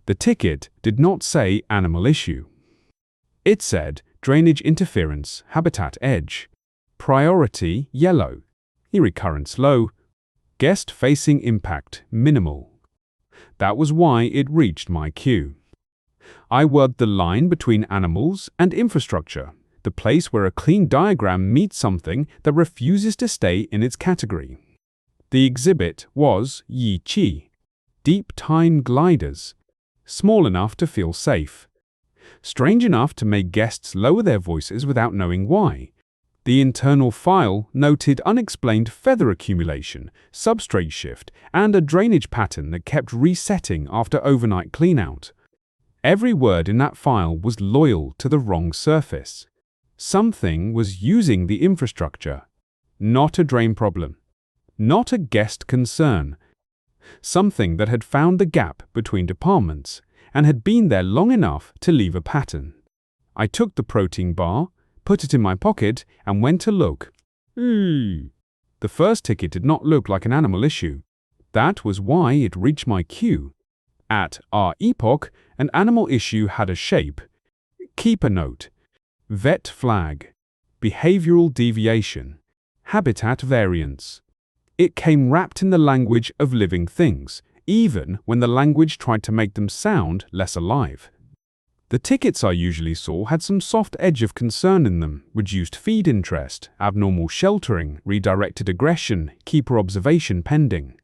The ticket did not say animal issue. It said drainage interference, habitat edge, priority yellow, recurrence low, guest-facing impact minimal. That was why it reached my queue. I worked the line between animals and infrastructure, the place where a clean diagram meets something that refuses to stay in its category. The exhibit was Yi Qi, deep time gliders, small enough to feel safe, strange enough to make guests lower their voices without knowing why. The internal file noted unexplained feather accumulation, substrate shift, and a drainage pattern that kept resetting after overnight cleanout. Every word in that file was loyal to the wrong surface. Something was using the infrastructure, not a drain problem, not a guest concern. Something that had found the gap between departments and had been there long enough to leave a pattern. I took the protein bar, put it in my pocket, and went to look. The first ticket did not look like an animal issue. That was why it reached my queue. At R Epoch, an animal issue had a shape. Keeper note. Vet flag. Behavioral deviation. Habitat variance. It came wrapped in the language of living things, even when the language tried to make them sound less alive. The tickets I usually saw had some soft edge of concern in them: reduced feed interest, abnormal sheltering, redirected aggression, keeper observation pending.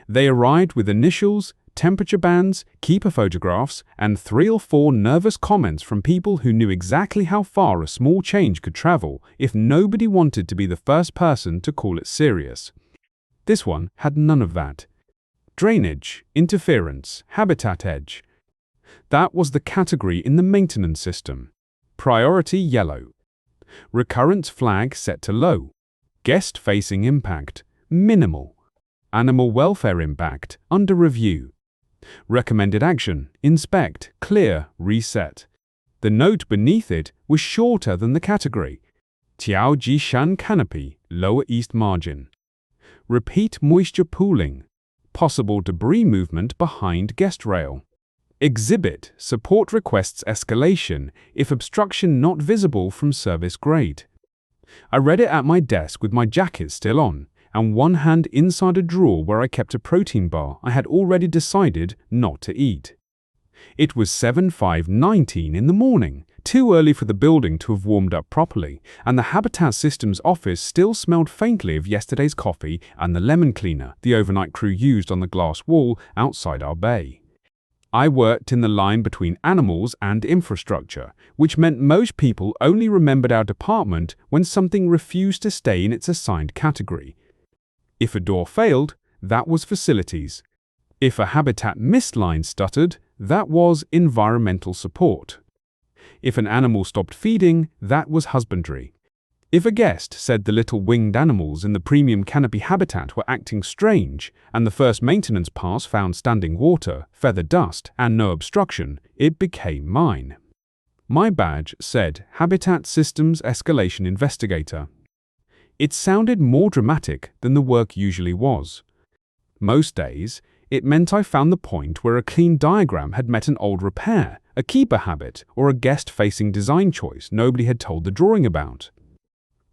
They arrived with initials, temperature bands, keeper photographs, and 3 or 4 nervous comments from people who knew exactly how far a small change could travel if nobody wanted to be the first person to call it serious. This one had none of that. Drainage, interference, habitat edge. That was the category in the maintenance system. Priority yellow. Recurrence flag set to low. Guest-facing impact minimal. Animal welfare impact under review. Recommended action, inspect, clear, reset. The note beneath it was shorter than the category. Tiaojishan Canopy, lower east margin. Repeat moisture pooling. Possible debris movement behind guest rail. Exhibit support requests escalation if obstruction not visible from service grade. I read it at my desk with my jacket still on, and one hand inside a drawer where I kept a protein bar I had already decided not to eat. It was 7:19 in the morning, too early for the building to have warmed up properly, and the Habitat Systems office still smelled faintly of yesterday's coffee and the lemon cleaner the overnight crew used on the glass wall outside our bay. I worked in the line between animals and infrastructure, which meant most people only remembered our department when something refused to stay in its assigned category. If a door failed, that was facilities. If a habitat mist line stuttered, that was environmental support. If an animal stopped feeding, that was husbandry. If a guest said the little winged animals in the premium Canopy habitat were acting strange, and the first maintenance pass found standing water, feather dust, and no obstruction, it became mine. My badge said Habitat Systems Escalation Investigator. It sounded more dramatic than the work usually was. Most days, it meant I found the point where a clean diagram had met an old repair, a keeper habit, or a guest-facing design choice nobody had told the drawing about.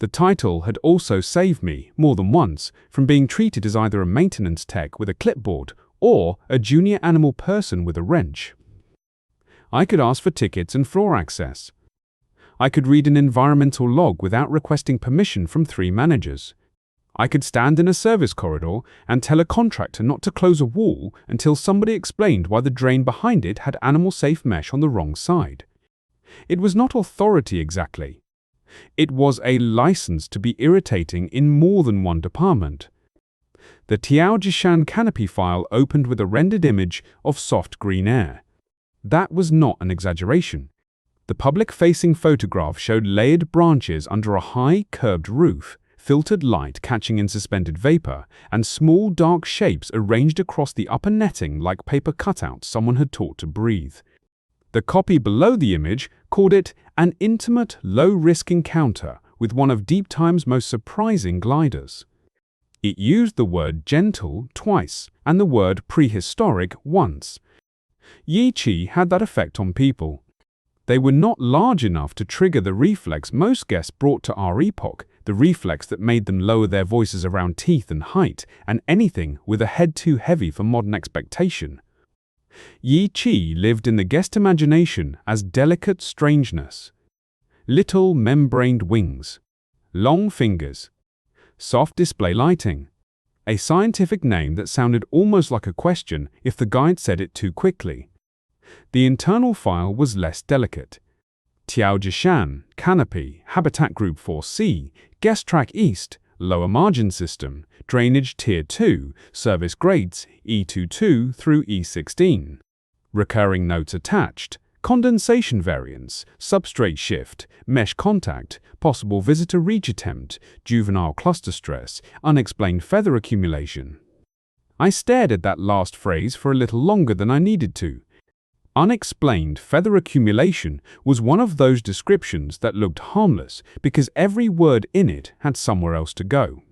The title had also saved me, more than once, from being treated as either a maintenance tech with a clipboard or a junior animal person with a wrench. I could ask for tickets and floor access. I could read an environmental log without requesting permission from 3 managers. I could stand in a service corridor and tell a contractor not to close a wall until somebody explained why the drain behind it had animal-safe mesh on the wrong side. It was not authority exactly. It was a license to be irritating in more than one department. The Tiaojishan Canopy file opened with a rendered image of soft green air. That was not an exaggeration. The public-facing photograph showed layered branches under a high, curved roof, filtered light catching in suspended vapor, and small, dark shapes arranged across the upper netting like paper cutouts someone had taught to breathe. The copy below the image called it an intimate, low-risk encounter with one of Deep Time's most surprising gliders. It used the word gentle twice and the word prehistoric once. Yi Qi had that effect on people. They were not large enough to trigger the reflex most guests brought to R Epoch, the reflex that made them lower their voices around teeth and height, and anything with a head too heavy for modern expectation. Yi Qi lived in the guest imagination as delicate strangeness. Little membraned wings, long fingers, soft display lighting. A scientific name that sounded almost like a question if the guide said it too quickly. The internal file was less delicate. Tiaojishan, Canopy, Habitat Group 4C, Guest Track East, Lower Margin System, Drainage Tier 2, Service Grades E22 through E16. Recurring notes attached, condensation variance, substrate shift, mesh contact, possible visitor reach attempt, juvenile cluster stress, unexplained feather accumulation. I stared at that last phrase for a little longer than I needed to. Unexplained feather accumulation was one of those descriptions that looked harmless because every word in it had somewhere else to go.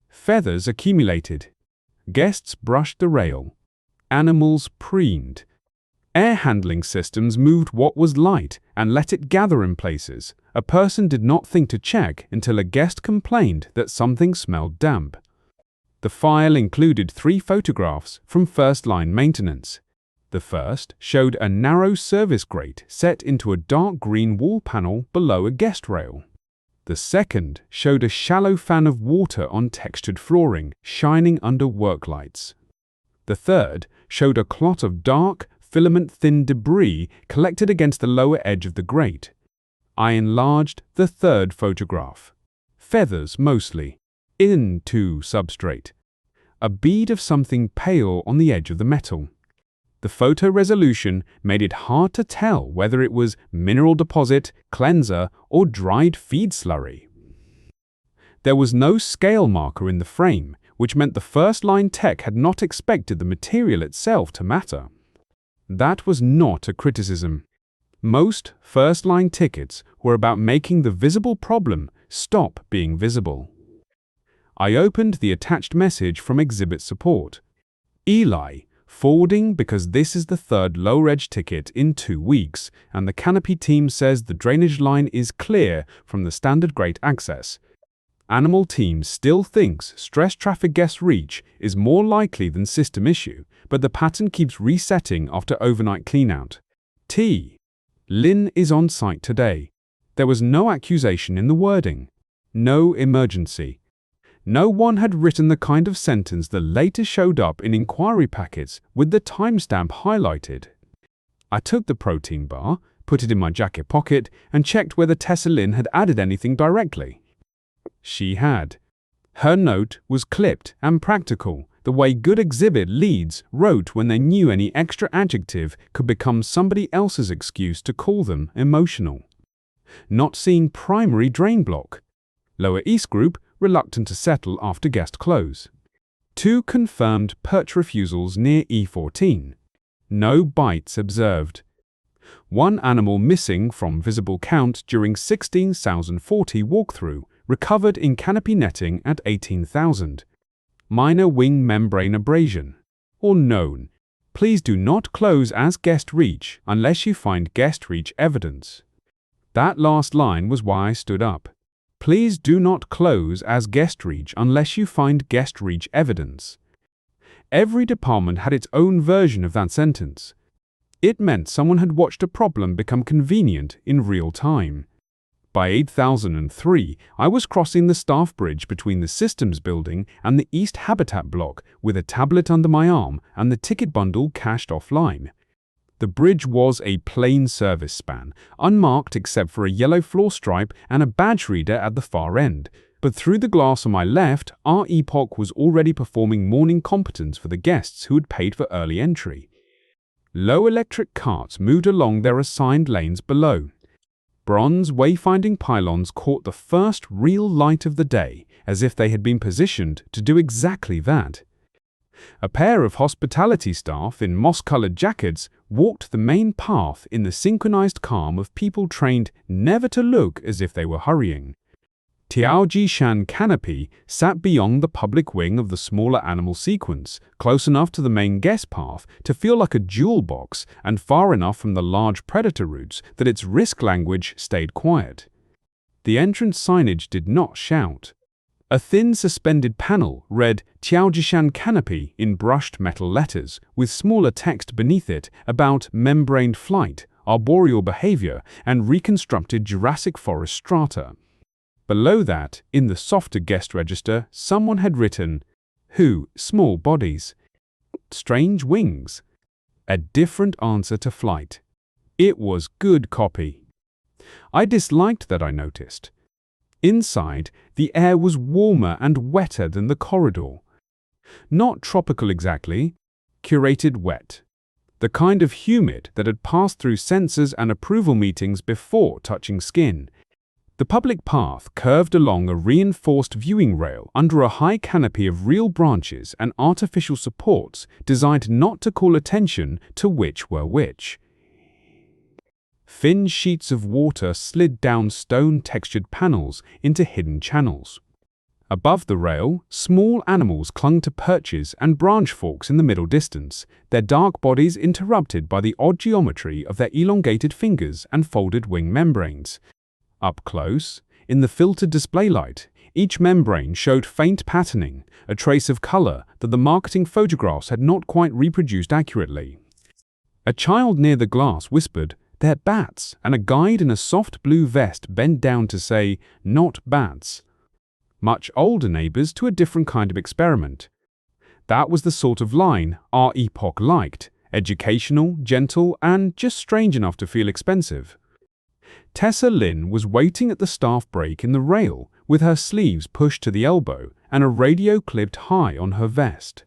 Feathers accumulated. Guests brushed the rail. Animals preened. Air handling systems moved what was light and let it gather in places. A person did not think to check until a guest complained that something smelled damp. The file included 3 photographs from first-line maintenance. The first showed a narrow service grate set into a dark green wall panel below a guest rail. The second showed a shallow fan of water on textured flooring shining under work lights. The third showed a clot of dark, filament-thin debris collected against the lower edge of the grate. I enlarged the third photograph. Feathers mostly. Into substrate. A bead of something pale on the edge of the metal. The photo resolution made it hard to tell whether it was mineral deposit, cleanser, or dried feed slurry. There was no scale marker in the frame, which meant the first-line tech had not expected the material itself to matter. That was not a criticism. Most first-line tickets were about making the visible problem stop being visible. I opened the attached message from exhibit support. Eli, forwarding because this is the third low-reg ticket in 2 weeks, and the Canopy team says the drainage line is clear from the standard grate access. Animal team still thinks stress traffic guest reach is more likely than system issue, but the pattern keeps resetting after overnight cleanout. Lin is on site today. There was no accusation in the wording. No emergency. No one had written the kind of sentence that later showed up in inquiry packets with the timestamp highlighted. I took the protein bar, put it in my jacket pocket, and checked whether Tessa Lin had added anything directly. She had. Her note was clipped and practical, the way good exhibit leads wrote when they knew any extra adjective could become somebody else's excuse to call them emotional. Not seeing primary drain block. Lower East Group reluctant to settle after guest close. 2 confirmed perch refusals near E14. No bites observed. 1 animal missing from visible count during 16,040 walkthrough, recovered in canopy netting at 18,000. Minor wing membrane abrasion. Or known. Please do not close as guest reach unless you find guest reach evidence. That last line was why I stood up. Please do not close as guest reach unless you find guest reach evidence. Every department had its own version of that sentence. It meant someone had watched a problem become convenient in real time. By 8003, I was crossing the staff bridge between the systems building and the East Habitat block with a tablet under my arm and the ticket bundle cached offline. The bridge was a plain service span, unmarked except for a yellow floor stripe and a badge reader at the far end. But through the glass on my left, R Epoch was already performing morning competence for the guests who had paid for early entry. Low electric carts moved along their assigned lanes below. Bronze wayfinding pylons caught the first real light of the day, as if they had been positioned to do exactly that. A pair of hospitality staff in moss-colored jackets walked the main path in the synchronized calm of people trained never to look as if they were hurrying. Tiaojishan Canopy sat beyond the public wing of the smaller animal sequence, close enough to the main guest path to feel like a jewel box and far enough from the large predator routes that its risk language stayed quiet. The entrance signage did not shout. A thin suspended panel read Tiaojishan Canopy in brushed metal letters, with smaller text beneath it about membraned flight, arboreal behavior, and reconstructed Jurassic Forest strata. Below that, in the softer guest register, someone had written, "Who, small bodies, strange wings." A different answer to flight. It was good copy. I disliked that, I noticed. Inside, the air was warmer and wetter than the corridor. Not tropical exactly, curated wet. The kind of humid that had passed through sensors and approval meetings before touching skin. The public path curved along a reinforced viewing rail under a high canopy of real branches and artificial supports designed not to call attention to which were which. Thin sheets of water slid down stone-textured panels into hidden channels. Above the rail, small animals clung to perches and branch forks in the middle distance, their dark bodies interrupted by the odd geometry of their elongated fingers and folded wing membranes. Up close, in the filtered display light, each membrane showed faint patterning, a trace of color that the marketing photographs had not quite reproduced accurately. A child near the glass whispered, "They're bats," and a guide in a soft blue vest bent down to say, "Not bats." Much older neighbors to a different kind of experiment. That was the sort of line R Epoch liked, educational, gentle, and just strange enough to feel expensive. Tessa Lin was waiting at the staff break in the rail with her sleeves pushed to the elbow and a radio clipped high on her vest.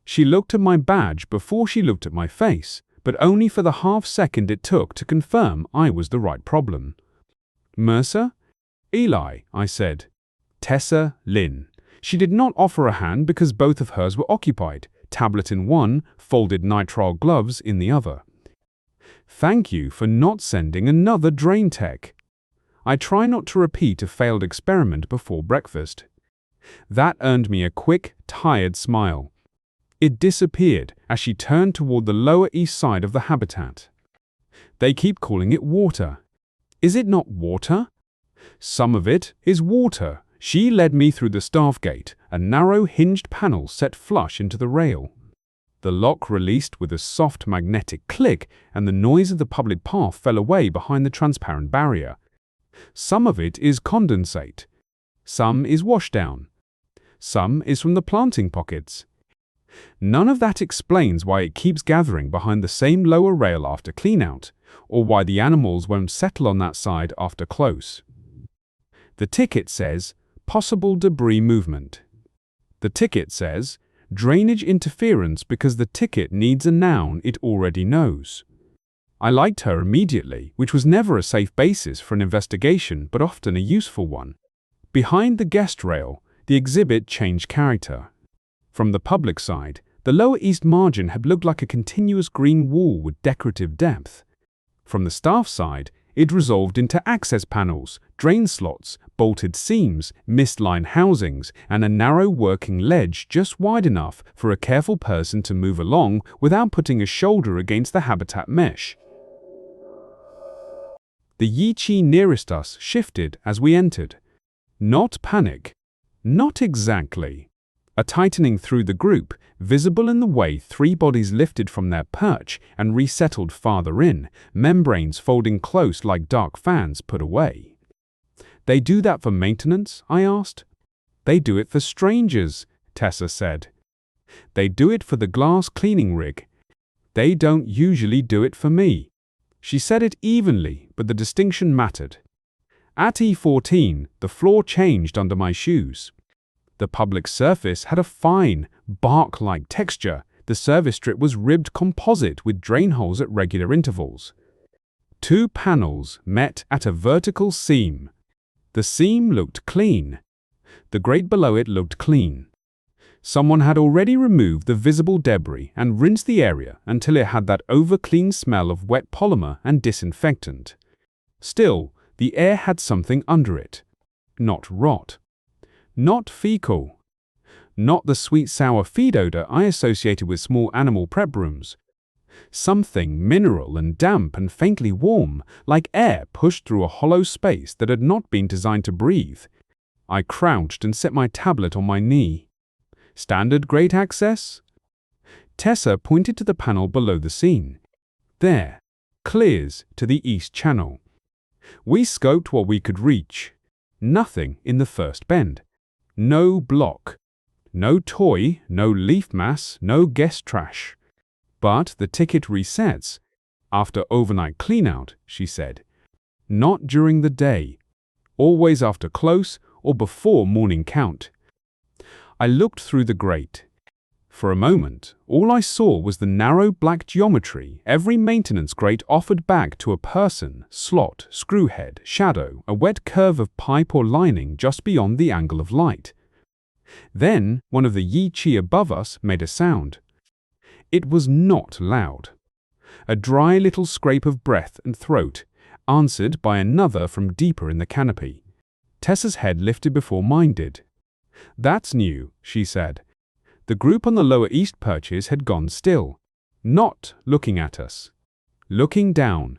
She looked at my badge before she looked at my face, but only for the half second it took to confirm I was the right problem. "Mercer?" "Eli," I said. Tessa Lin. She did not offer a hand because both of hers were occupied, tablet in one, folded nitrile gloves in the other. "Thank you for not sending another drain tech." I try not to repeat a failed experiment before breakfast. That earned me a quick, tired smile. It disappeared as she turned toward the lower east side of the habitat. "They keep calling it water. Is it not water?" "Some of it is water." She led me through the staff gate, a narrow hinged panel set flush into the rail. The lock released with a soft magnetic click, and the noise of the public path fell away behind the transparent barrier. "Some of it is condensate. Some is washdown. Some is from the planting pockets. None of that explains why it keeps gathering behind the same lower rail after cleanout, or why the animals won't settle on that side after close." The ticket says, "Possible debris movement." The ticket says, "Drainage interference," because the ticket needs a noun it already knows. I liked her immediately, which was never a safe basis for an investigation, but often a useful one. Behind the guest rail, the exhibit changed character. From the public side, the lower east margin had looked like a continuous green wall with decorative depth. From the staff side, it resolved into access panels, drain slots, bolted seams, mist-line housings, and a narrow working ledge just wide enough for a careful person to move along without putting a shoulder against the habitat mesh. The Yiqi nearest us shifted as we entered. Not panic. Not exactly. A tightening through the group, visible in the way three bodies lifted from their perch and resettled farther in, membranes folding close like dark fans put away. "They do that for maintenance?" I asked. "They do it for strangers," Tessa said. "They do it for the glass cleaning rig. They don't usually do it for me." She said it evenly, but the distinction mattered. At E14, the floor changed under my shoes. The public surface had a fine, bark-like texture. The service strip was ribbed composite with drain holes at regular intervals. Two panels met at a vertical seam. The seam looked clean. The grate below it looked clean. Someone had already removed the visible debris and rinsed the area until it had that over-clean smell of wet polymer and disinfectant. Still, the air had something under it. not rot. Not fecal. Not the sweet-sour feed odor I associated with small animal prep rooms. Something mineral and damp and faintly warm, like air pushed through a hollow space that had not been designed to breathe. I crouched and set my tablet on my knee. Standard grate access? Tessa pointed to the panel below the scene. There, clears to the east channel. We scoped what we could reach. Nothing in the first bend. No block. No toy, no leaf mass, no guest trash. But the ticket resets. After overnight cleanout, she said. Not during the day. Always after close or before morning count. I looked through the grate. For a moment, all I saw was the narrow black geometry every maintenance grate offered back to a person, slot, screwhead, shadow, a wet curve of pipe or lining just beyond the angle of light. Then, one of the Yi Chi above us made a sound. It was not loud. A dry little scrape of breath and throat, answered by another from deeper in the canopy. Tessa's head lifted before mine did. That's new, she said. The group on the lower east perches had gone still, not looking at us. Looking down.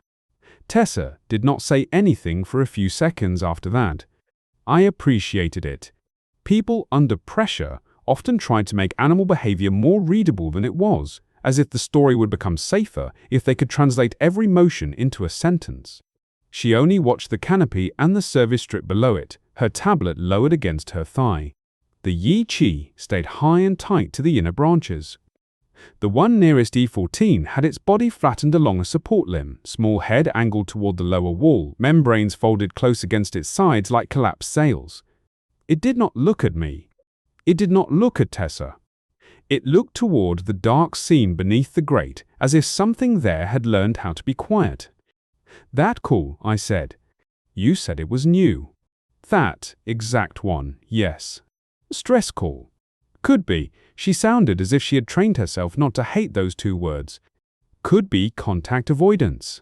Tessa did not say anything for a few seconds after that. I appreciated it. People under pressure often tried to make animal behavior more readable than it was, as if the story would become safer if they could translate every motion into a sentence. She only watched the canopy and the service strip below it, her tablet lowered against her thigh. The Yi Chi stayed high and tight to the inner branches. The one nearest E14 had its body flattened along a support limb, small head angled toward the lower wall, membranes folded close against its sides like collapsed sails. It did not look at me. It did not look at Tessa. It looked toward the dark seam beneath the grate, as if something there had learned how to be quiet. That cool, I said. You said it was new. That exact one, yes. Stress call. Could be. She sounded as if she had trained herself not to hate those two words. Could be contact avoidance.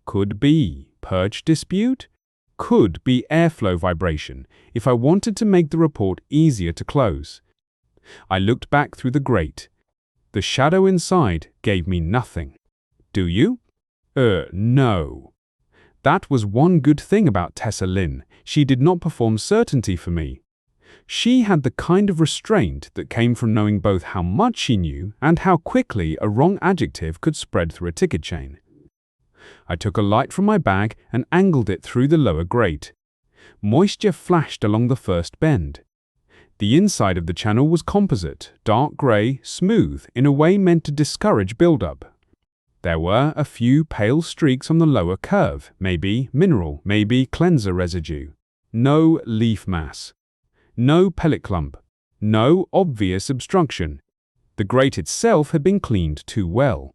Could be purge dispute. Could be airflow vibration if I wanted to make the report easier to close. I looked back through the grate. The shadow inside gave me nothing. Do you? No. That was one good thing about Tessa Lin. She did not perform certainty for me. She had the kind of restraint that came from knowing both how much she knew and how quickly a wrong adjective could spread through a ticket chain. I took a light from my bag and angled it through the lower grate. Moisture flashed along the first bend. The inside of the channel was composite, dark grey, smooth, in a way meant to discourage buildup. There were a few pale streaks on the lower curve, maybe mineral, maybe cleanser residue. No leaf mass. No pellet clump. No obvious obstruction. The grate itself had been cleaned too well.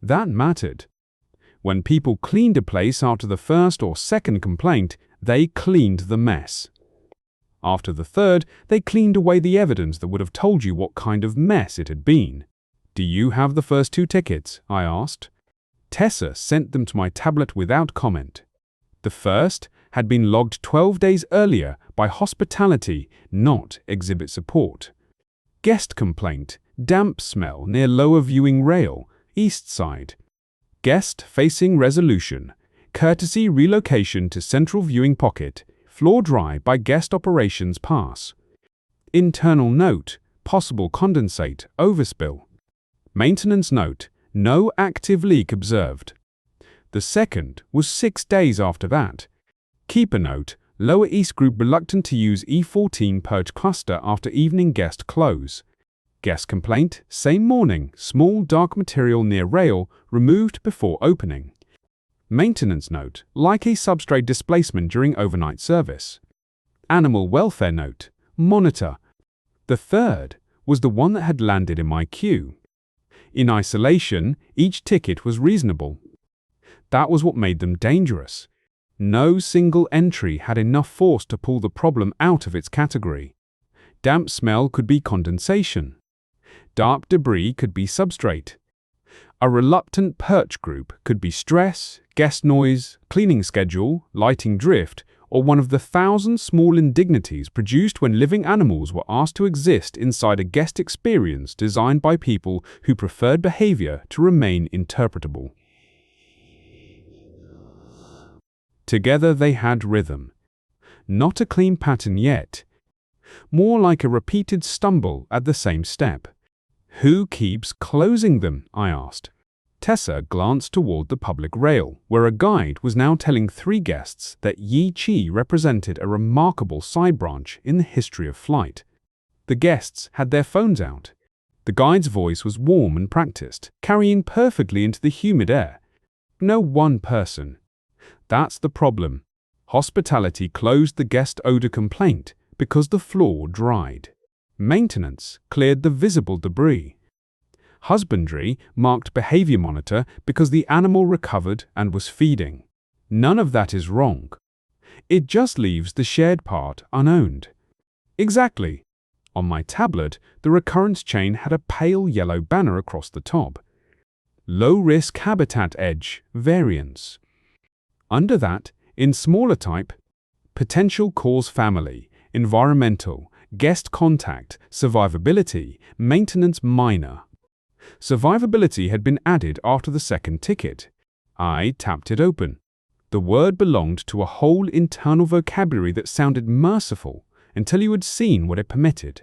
That mattered. When people cleaned a place after the first or second complaint, they cleaned the mess. After the third, they cleaned away the evidence that would have told you what kind of mess it had been. Do you have the first two tickets? I asked. Tessa sent them to my tablet without comment. The first had been logged 12 days earlier by hospitality, not exhibit support. Guest complaint, damp smell near lower viewing rail, east side. Guest facing resolution, courtesy relocation to central viewing pocket, floor dry by guest operations pass. Internal note, possible condensate, overspill. Maintenance note, no active leak observed. The second was 6 days after that. Keeper note, Lower East Group reluctant to use E14 purge cluster after evening guest close. Guest complaint, same morning, small dark material near rail, removed before opening. Maintenance note, likely substrate displacement during overnight service. Animal welfare note, monitor. The third was the one that had landed in my queue. In isolation, each ticket was reasonable. That was what made them dangerous. No single entry had enough force to pull the problem out of its category. Damp smell could be condensation. Dark debris could be substrate. A reluctant perch group could be stress, guest noise, cleaning schedule, lighting drift, or one of the 1,000 small indignities produced when living animals were asked to exist inside a guest experience designed by people who preferred behavior to remain interpretable. Together they had rhythm. Not a clean pattern yet. More like a repeated stumble at the same step. Who keeps closing them? I asked. Tessa glanced toward the public rail, where a guide was now telling 3 guests that Yi Qi represented a remarkable side branch in the history of flight. The guests had their phones out. The guide's voice was warm and practiced, carrying perfectly into the humid air. No one person. That's the problem. Hospitality closed the guest odor complaint because the floor dried. Maintenance cleared the visible debris. Husbandry marked behavior monitor because the animal recovered and was feeding. None of that is wrong. It just leaves the shared part unowned. Exactly. On my tablet, the recurrence chain had a pale yellow banner across the top. Low-risk habitat edge, variance. Under that, in smaller type, potential cause family, environmental, guest contact, survivability, maintenance minor. Survivability had been added after the second ticket. I tapped it open. The word belonged to a whole internal vocabulary that sounded merciful until you had seen what it permitted.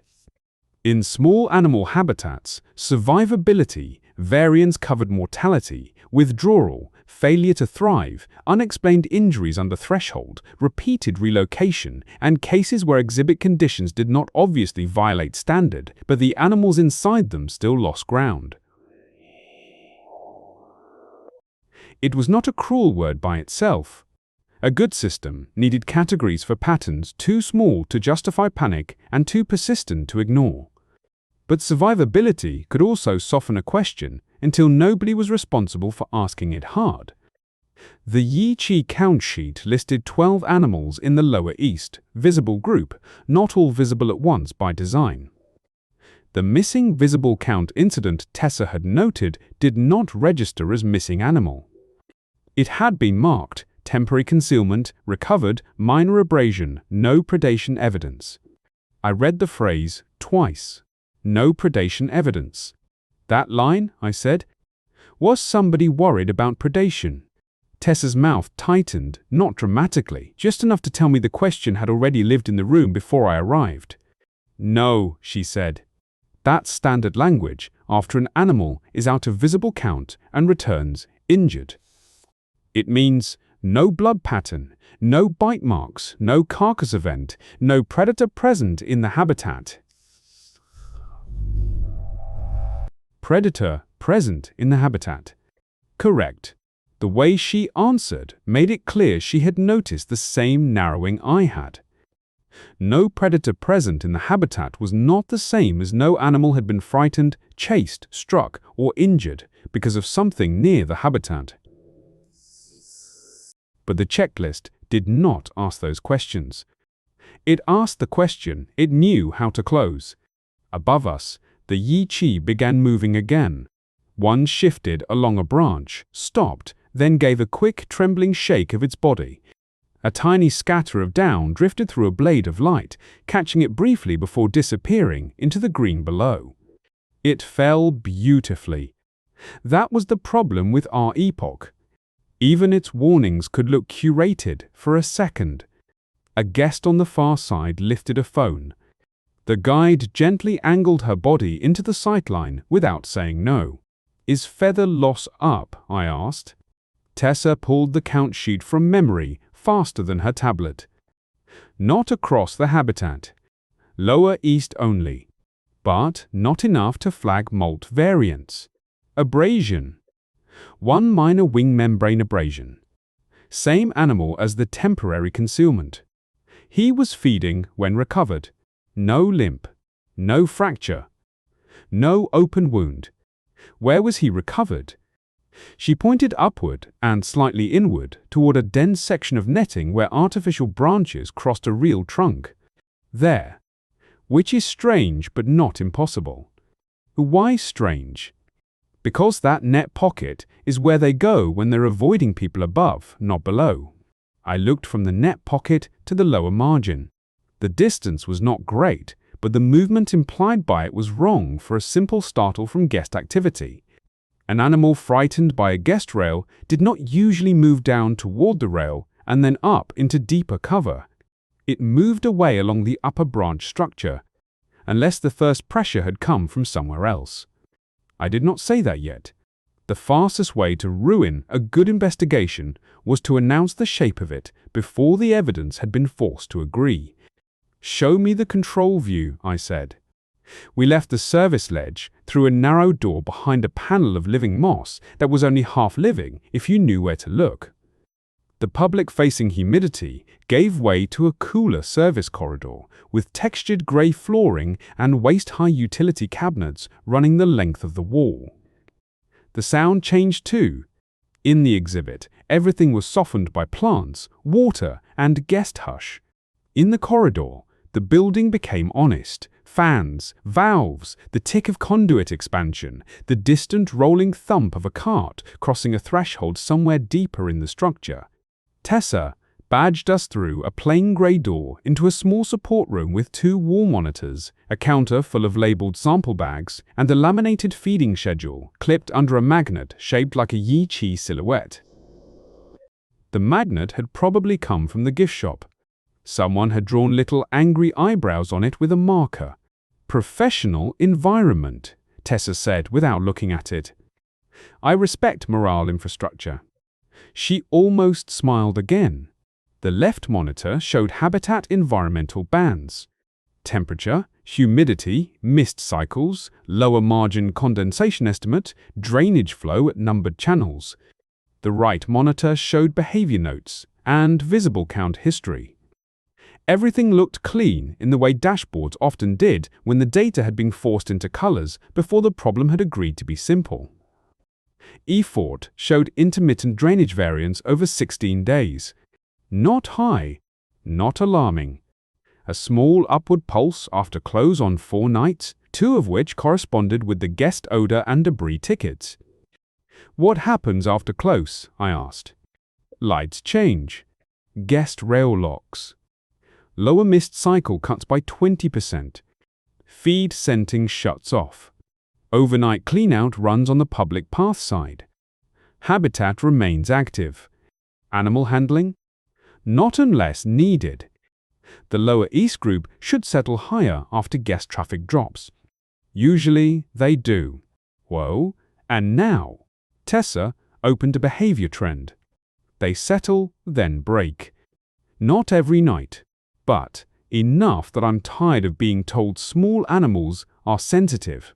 In small animal habitats, survivability, variance covered mortality, withdrawal, failure to thrive, unexplained injuries under threshold, repeated relocation, and cases where exhibit conditions did not obviously violate standard, but the animals inside them still lost ground. It was not a cruel word by itself. A good system needed categories for patterns too small to justify panic and too persistent to ignore. But survivability could also soften a question until nobody was responsible for asking it hard. The Yi Qi count sheet listed 12 animals in the Lower East, visible group, not all visible at once by design. The missing visible count incident Tessa had noted did not register as missing animal. It had been marked, temporary concealment, recovered, minor abrasion, no predation evidence. I read the phrase twice. No predation evidence. That line, I said. Was somebody worried about predation? Tessa's mouth tightened, not dramatically, just enough to tell me the question had already lived in the room before I arrived. No, she said. That's standard language after an animal is out of visible count and returns injured. It means no blood pattern, no bite marks, no carcass event, no predator present in the habitat. Predator present in the habitat. Correct. The way she answered made it clear she had noticed the same narrowing I had. No predator present in the habitat was not the same as no animal had been frightened, chased, struck, or injured because of something near the habitat. But the checklist did not ask those questions. It asked the question it knew how to close. Above us, the Yi Qi began moving again. One shifted along a branch, stopped, then gave a quick, trembling shake of its body. A tiny scatter of down drifted through a blade of light, catching it briefly before disappearing into the green below. It fell beautifully. That was the problem with R Epoch. Even its warnings could look curated for a second. A guest on the far side lifted a phone. The guide gently angled her body into the sightline without saying no. Is feather loss up? I asked. Tessa pulled the count sheet from memory faster than her tablet. Not across the habitat. Lower East only. But not enough to flag molt variants. Abrasion. One minor wing membrane abrasion. Same animal as the temporary concealment. He was feeding when recovered. No limp. No fracture. No open wound. Where was he recovered? She pointed upward and slightly inward toward a dense section of netting where artificial branches crossed a real trunk. There. Which is strange but not impossible. Why strange? Because that net pocket is where they go when they're avoiding people above, not below. I looked from the net pocket to the lower margin. The distance was not great, but the movement implied by it was wrong for a simple startle from guest activity. An animal frightened by a guest rail did not usually move down toward the rail and then up into deeper cover. It moved away along the upper branch structure, unless the first pressure had come from somewhere else. I did not say that yet. The fastest way to ruin a good investigation was to announce the shape of it before the evidence had been forced to agree. "Show me the control view," I said. We left the service ledge through a narrow door behind a panel of living moss that was only half living if you knew where to look. The public-facing humidity gave way to a cooler service corridor with textured grey flooring and waist-high utility cabinets running the length of the wall. The sound changed too. In the exhibit, everything was softened by plants, water, and guest hush. In the corridor, the building became honest. Fans, valves, the tick of conduit expansion, the distant rolling thump of a cart crossing a threshold somewhere deeper in the structure. Tessa badged us through a plain grey door into a small support room with 2 wall monitors, a counter full of labelled sample bags, and a laminated feeding schedule clipped under a magnet shaped like a Yi Chi silhouette. The magnet had probably come from the gift shop. Someone had drawn little angry eyebrows on it with a marker. "Professional environment," Tessa said without looking at it. "I respect morale infrastructure." She almost smiled again. The left monitor showed habitat environmental bands. Temperature, humidity, mist cycles, lower margin condensation estimate, drainage flow at numbered channels. The right monitor showed behavior notes and visible count history. Everything looked clean in the way dashboards often did when the data had been forced into colors before the problem had agreed to be simple. E-Fort showed intermittent drainage variance over 16 days. Not high, not alarming. A small upward pulse after close on 4 nights, 2 of which corresponded with the guest odor and debris tickets. "What happens after close?" I asked. "Lights change. Guest rail locks. Lower mist cycle cuts by 20%. Feed scenting shuts off. Overnight cleanout runs on the public path side. Habitat remains active. Animal handling? Not unless needed. The lower east group should settle higher after guest traffic drops. Usually they do. Whoa, and now." Tessa opened a behavior trend. "They settle, then break. Not every night, but enough that I'm tired of being told small animals are sensitive."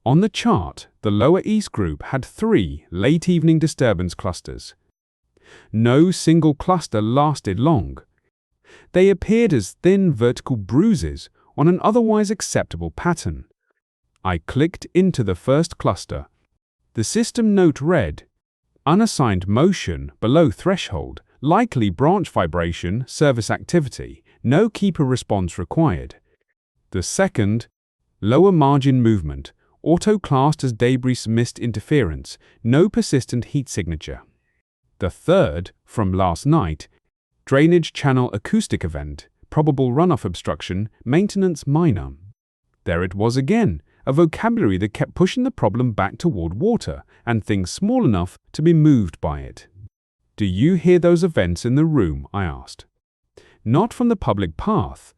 On the chart, the lower east group had 3 late evening disturbance clusters. No single cluster lasted long. They appeared as thin vertical bruises on an otherwise acceptable pattern. I clicked into the first cluster. The system note read, "Unassigned motion below threshold, likely branch vibration, service activity, no keeper response required." The second, "Lower margin movement, auto-classed as debris mist interference, no persistent heat signature." The third, from last night, "Drainage channel acoustic event, probable runoff obstruction, maintenance minor." There it was again, a vocabulary that kept pushing the problem back toward water and things small enough to be moved by it. "Do you hear those events in the room?" I asked. "Not from the public path.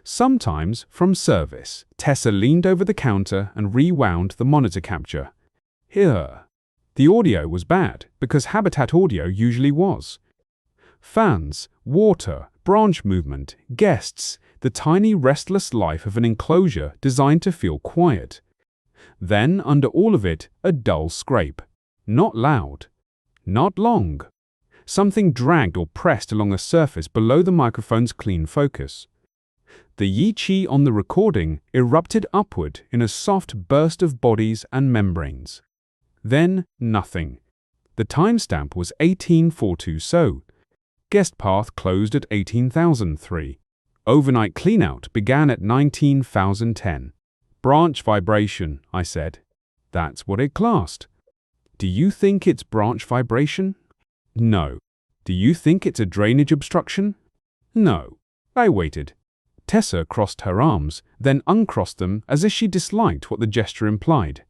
Sometimes from service." Tessa leaned over the counter and rewound the monitor capture. "Here." The audio was bad, because habitat audio usually was. Fans, water, branch movement, guests, the tiny restless life of an enclosure designed to feel quiet. Then, under all of it, a dull scrape. Not loud. Not long. Something dragged or pressed along a surface below the microphone's clean focus. The Yi Chi on the recording erupted upward in a soft burst of bodies and membranes. Then, nothing. The timestamp was 1842 so. Guest path closed at 18,003. Overnight cleanout began at 19,010. "Branch vibration," I said. "That's what it classed." "Do you think it's branch vibration?" "No. Do you think it's a drainage obstruction? No. I waited. Tessa crossed her arms, then uncrossed them as if she disliked what the gesture implied.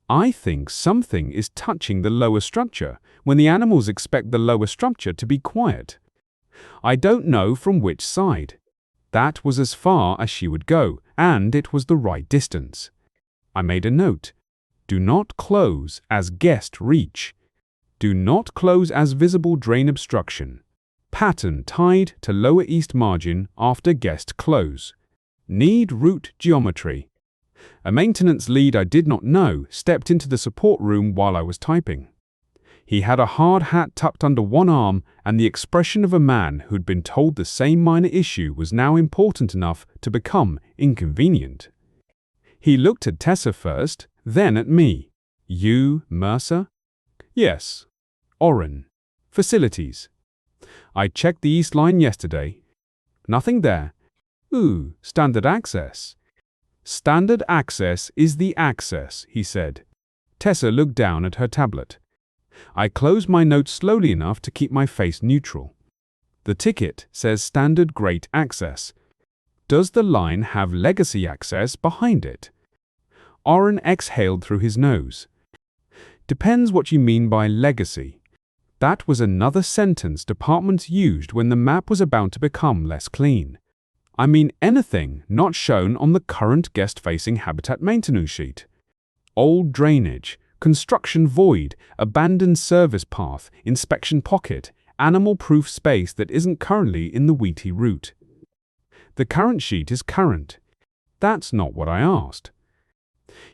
I think something is touching the lower structure when the animals expect the lower structure to be quiet. I don't know from which side. That was as far as she would go, and it was the right distance. I made a note. Do not close as guest reach. Do not close as visible drain obstruction. Pattern tied to lower east margin after guest close. Need root geometry. A maintenance lead I did not know stepped into the support room while I was typing. He had a hard hat tucked under one arm and the expression of a man who'd been told the same minor issue was now important enough to become inconvenient. He looked at Tessa first, then at me. You, Mercer? Yes. Oren. Facilities. I checked the East Line yesterday. Nothing there. Ooh, standard access. Standard access is the access, he said. Tessa looked down at her tablet. I closed my notes slowly enough to keep my face neutral. The ticket says standard great access. Does the line have legacy access behind it? Oren exhaled through his nose. Depends what you mean by legacy. That was another sentence departments used when the map was about to become less clean. I mean anything not shown on the current guest-facing habitat maintenance sheet. Old drainage, construction void, abandoned service path, inspection pocket, animal-proof space that isn't currently in the wheaty route. The current sheet is current. That's not what I asked.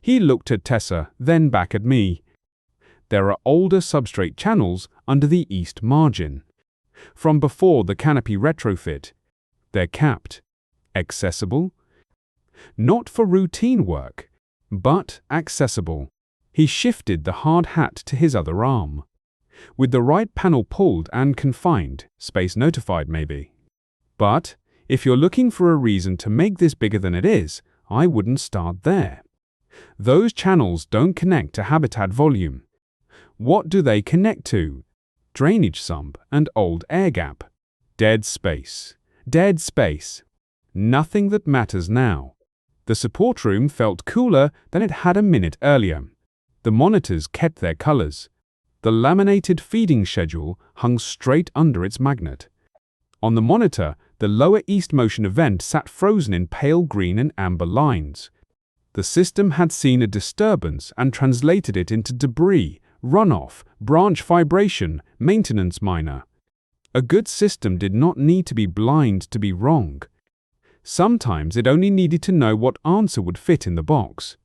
He looked at Tessa, then back at me. There are older substrate channels under the east margin. From before the Canopy retrofit. They're capped. Accessible? Not for routine work, but accessible. He shifted the hard hat to his other arm. With the right panel pulled and confined, space notified maybe. But if you're looking for a reason to make this bigger than it is, I wouldn't start there. Those channels don't connect to habitat volume. What do they connect to? Drainage sump and old air gap. Dead space. Dead space. Nothing that matters now. The support room felt cooler than it had a minute earlier. The monitors kept their colors. The laminated feeding schedule hung straight under its magnet. On the monitor, the lower east motion event sat frozen in pale green and amber lines. The system had seen a disturbance and translated it into debris, runoff, branch vibration, maintenance minor. A good system did not need to be blind to be wrong. Sometimes it only needed to know what answer would fit in the box.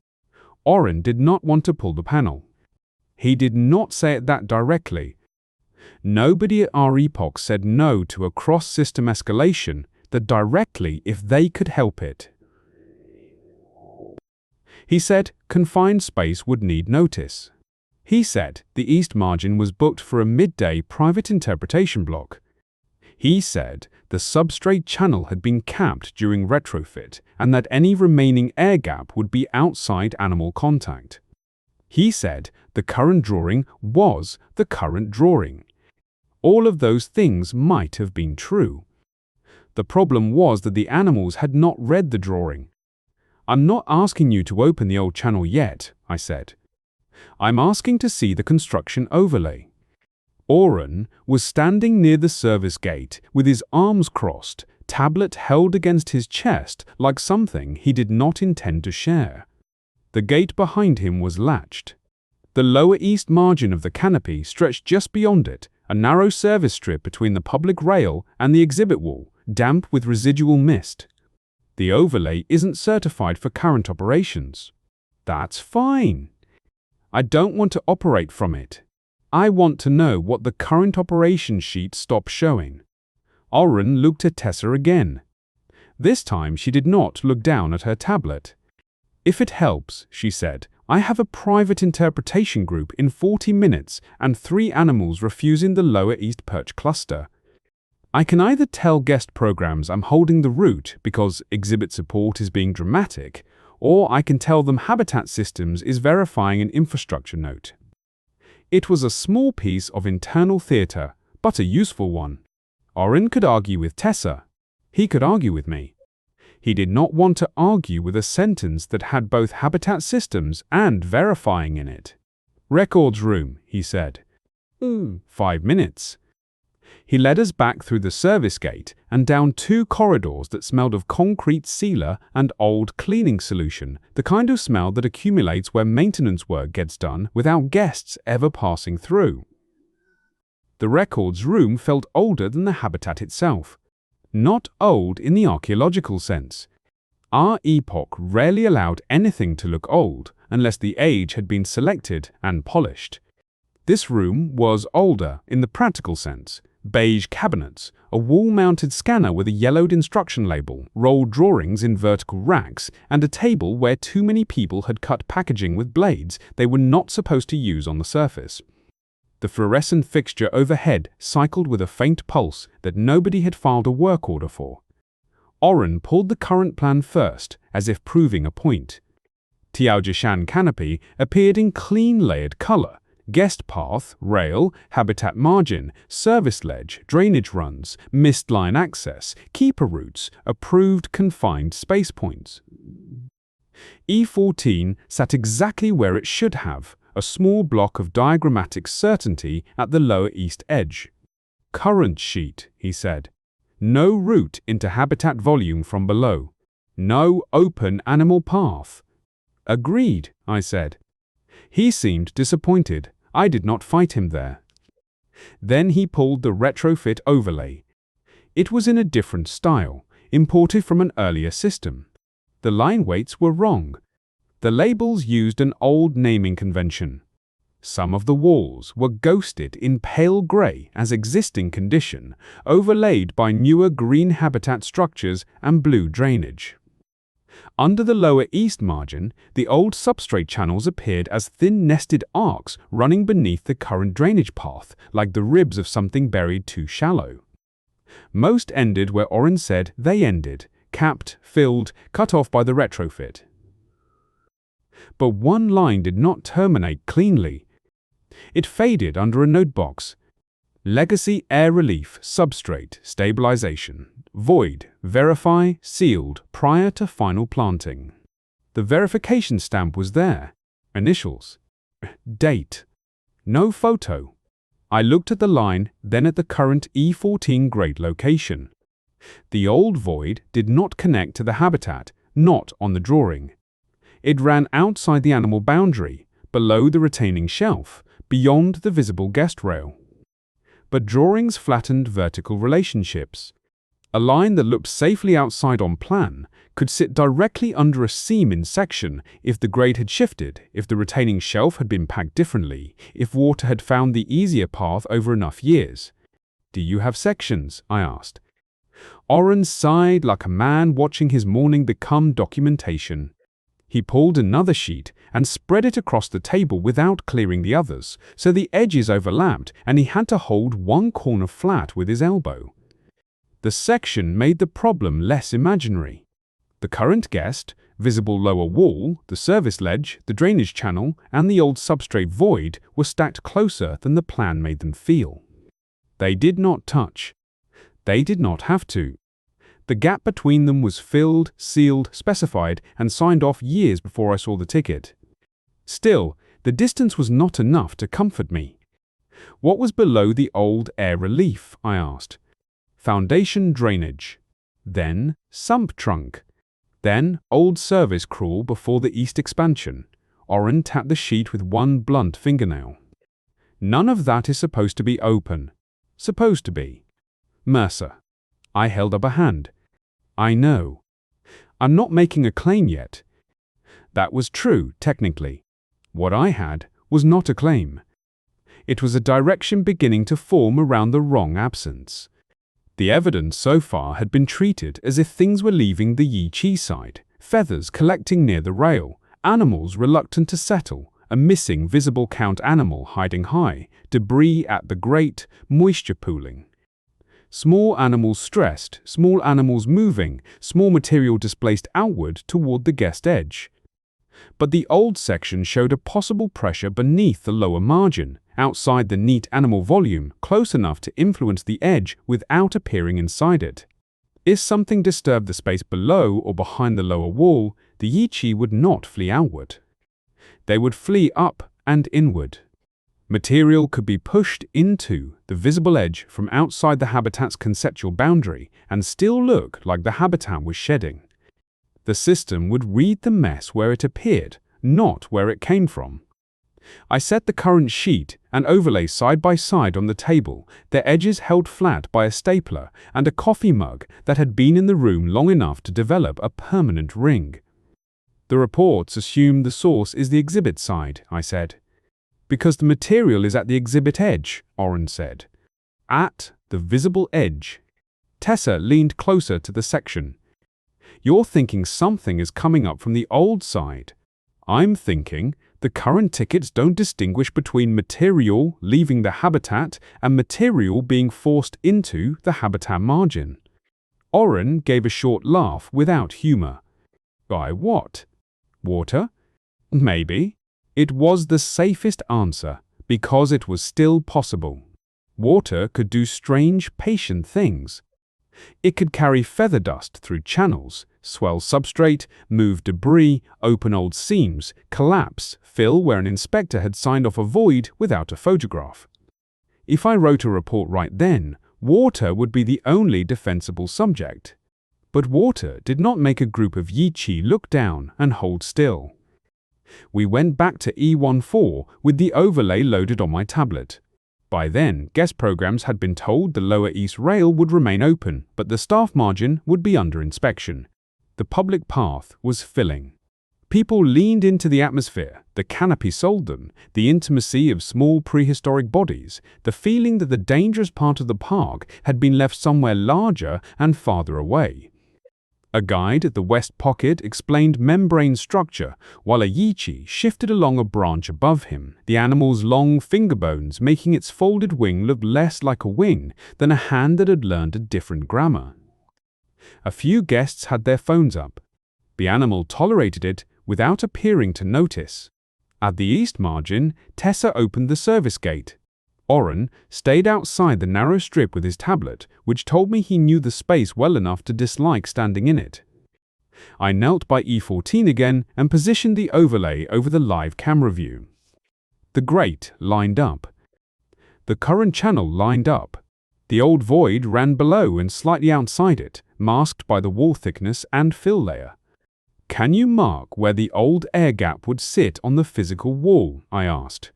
Oren did not want to pull the panel. He did not say it that directly. Nobody at R Epoch said no to a cross-system escalation that directly if they could help it. He said confined space would need notice. He said the east margin was booked for a midday private interpretation block. He said the substrate channel had been capped during retrofit and that any remaining air gap would be outside animal contact. He said the current drawing was the current drawing. All of those things might have been true. The problem was that the animals had not read the drawing. I'm not asking you to open the old channel yet, I said. I'm asking to see the construction overlay. Oren was standing near the service gate with his arms crossed, tablet held against his chest like something he did not intend to share. The gate behind him was latched. The lower east margin of the canopy stretched just beyond it, a narrow service strip between the public rail and the exhibit wall, damp with residual mist. The overlay isn't certified for current operations. That's fine. I don't want to operate from it. I want to know what the current operation sheet stops showing. Oren looked at Tessa again. This time she did not look down at her tablet. If it helps, she said, I have a private interpretation group in 40 minutes and 3 animals refusing the lower east perch cluster. I can either tell guest programs I'm holding the route because exhibit support is being dramatic, or I can tell them Habitat Systems is verifying an infrastructure note. It was a small piece of internal theater, but a useful one. Oren could argue with Tessa. He could argue with me. He did not want to argue with a sentence that had both habitat systems and verifying in it. "Records room," he said. 5 minutes. He led us back through the service gate and down 2 corridors that smelled of concrete sealer and old cleaning solution, the kind of smell that accumulates where maintenance work gets done without guests ever passing through. The records room felt older than the habitat itself. Not old in the archaeological sense. R Epoch rarely allowed anything to look old unless the age had been selected and polished. This room was older in the practical sense. Beige cabinets, a wall-mounted scanner with a yellowed instruction label, rolled drawings in vertical racks, and a table where too many people had cut packaging with blades they were not supposed to use on the surface. The fluorescent fixture overhead cycled with a faint pulse that nobody had filed a work order for. Oren pulled the current plan first, as if proving a point. Tiaojishan Canopy appeared in clean layered color. Guest path, rail, habitat margin, service ledge, drainage runs, mist line access, keeper routes, approved confined space points. E14 sat exactly where it should have, a small block of diagrammatic certainty at the lower east edge. "Current sheet," he said. "No route into habitat volume from below. No open animal path." "Agreed," I said. He seemed disappointed. I did not fight him there. Then he pulled the retrofit overlay. It was in a different style, imported from an earlier system. The line weights were wrong. The labels used an old naming convention. Some of the walls were ghosted in pale gray as existing condition, overlaid by newer green habitat structures and blue drainage. Under the lower east margin, the old substrate channels appeared as thin nested arcs running beneath the current drainage path, like the ribs of something buried too shallow. Most ended where Oren said they ended, capped, filled, cut off by the retrofit. But one line did not terminate cleanly. It faded under a note box. Legacy air relief substrate stabilization. Void, verify, sealed, prior to final planting. The verification stamp was there. Initials. Date. No photo. I looked at the line, then at the current E14 grade location. The old void did not connect to the habitat, not on the drawing. It ran outside the animal boundary, below the retaining shelf, beyond the visible guest rail. But drawings flattened vertical relationships. A line that looked safely outside on plan could sit directly under a seam in section if the grade had shifted, if the retaining shelf had been packed differently, if water had found the easier path over enough years. "Do you have sections?" I asked. Oren sighed like a man watching his morning become documentation. He pulled another sheet and spread it across the table without clearing the others, so the edges overlapped and he had to hold one corner flat with his elbow. The section made the problem less imaginary. The current guest, visible lower wall, the service ledge, the drainage channel, and the old substrate void were stacked closer than the plan made them feel. They did not touch. They did not have to. The gap between them was filled, sealed, specified, and signed off years before I saw the ticket. Still, the distance was not enough to comfort me. What was below the old air relief, I asked. Foundation drainage. Then sump trunk. Then old service crawl before the east expansion. Oren tapped the sheet with one blunt fingernail. None of that is supposed to be open. Supposed to be. Mercer. I held up a hand. I know. I'm not making a claim yet. That was true, technically. What I had was not a claim. It was a direction beginning to form around the wrong absence. The evidence so far had been treated as if things were leaving the Yi Chi side, feathers collecting near the rail, animals reluctant to settle, a missing visible count animal hiding high, debris at the grate, moisture pooling. Small animals stressed, small animals moving, small material displaced outward toward the guest edge. But the old section showed a possible pressure beneath the lower margin, outside the neat animal volume, close enough to influence the edge without appearing inside it. If something disturbed the space below or behind the lower wall, the Yiqi would not flee outward. They would flee up and inward. Material could be pushed into the visible edge from outside the habitat's conceptual boundary and still look like the habitat was shedding. The system would read the mess where it appeared, not where it came from. I set the current sheet and overlay side by side on the table, their edges held flat by a stapler and a coffee mug that had been in the room long enough to develop a permanent ring. The reports assume the source is the exhibit side, I said. Because the material is at the exhibit edge, Oren said. At the visible edge. Tessa leaned closer to the section. You're thinking something is coming up from the old side. I'm thinking the current tickets don't distinguish between material leaving the habitat and material being forced into the habitat margin. Oren gave a short laugh without humor. By what? Water? Maybe. It was the safest answer because it was still possible. Water could do strange, patient things. It could carry feather dust through channels, swell substrate, move debris, open old seams, collapse, fill where an inspector had signed off a void without a photograph. If I wrote a report right then, water would be the only defensible subject. But water did not make a group of Yiqi look down and hold still. We went back to E14 with the overlay loaded on my tablet. By then, guest programs had been told the lower east rail would remain open, but the staff margin would be under inspection. The public path was filling. People leaned into the atmosphere, the canopy sold them, the intimacy of small prehistoric bodies, the feeling that the dangerous part of the park had been left somewhere larger and farther away. A guide at the west pocket explained membrane structure, while a Yiqi shifted along a branch above him, the animal's long finger bones making its folded wing look less like a wing than a hand that had learned a different grammar. A few guests had their phones up. The animal tolerated it without appearing to notice. At the east margin, Tessa opened the service gate. Oren stayed outside the narrow strip with his tablet, which told me he knew the space well enough to dislike standing in it. I knelt by E14 again and positioned the overlay over the live camera view. The grate lined up. The current channel lined up. The old void ran below and slightly outside it, masked by the wall thickness and fill layer. Can you mark where the old air gap would sit on the physical wall? I asked.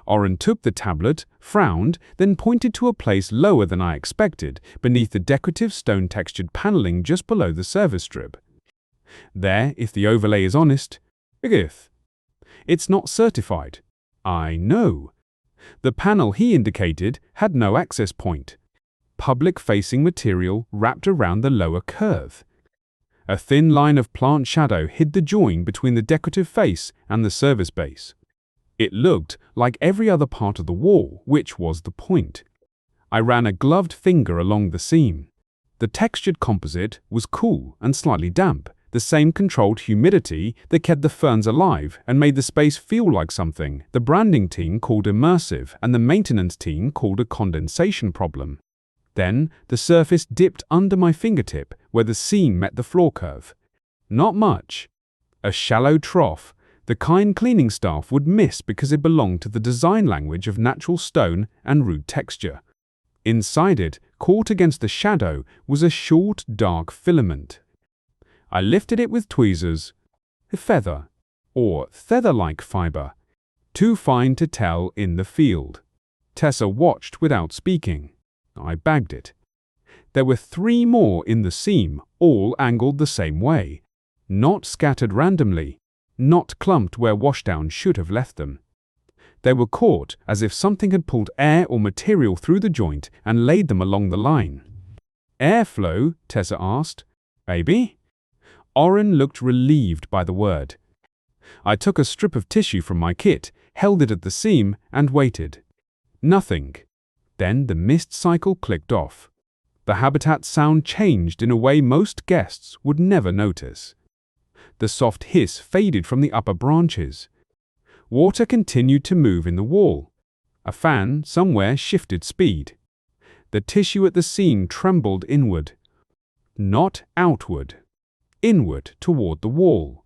Oren took the tablet, frowned, then pointed to a place lower than I expected, beneath the decorative stone-textured paneling just below the service strip. There, if the overlay is honest, it's not certified. I know. The panel he indicated had no access point. Public-facing material wrapped around the lower curve. A thin line of plant shadow hid the join between the decorative face and the service base. It looked like every other part of the wall, which was the point. I ran a gloved finger along the seam. The textured composite was cool and slightly damp, the same controlled humidity that kept the ferns alive and made the space feel like something the branding team called immersive and the maintenance team called a condensation problem. Then the surface dipped under my fingertip where the seam met the floor curve. Not much. A shallow trough, the kind cleaning staff would miss because it belonged to the design language of natural stone and rude texture. Inside it, caught against the shadow, was a short, dark filament. I lifted it with tweezers. A feather, or feather-like fiber, too fine to tell in the field. Tessa watched without speaking. I bagged it. There were 3 more in the seam, all angled the same way, not scattered randomly, not clumped where washdown should have left them. They were caught as if something had pulled air or material through the joint and laid them along the line. Airflow? Tessa asked. Maybe? Oren looked relieved by the word. I took a strip of tissue from my kit, held it at the seam, and waited. Nothing. Then the mist cycle clicked off. The habitat sound changed in a way most guests would never notice. The soft hiss faded from the upper branches. Water continued to move in the wall. A fan somewhere shifted speed. The tissue at the seam trembled inward. Not outward. Inward toward the wall.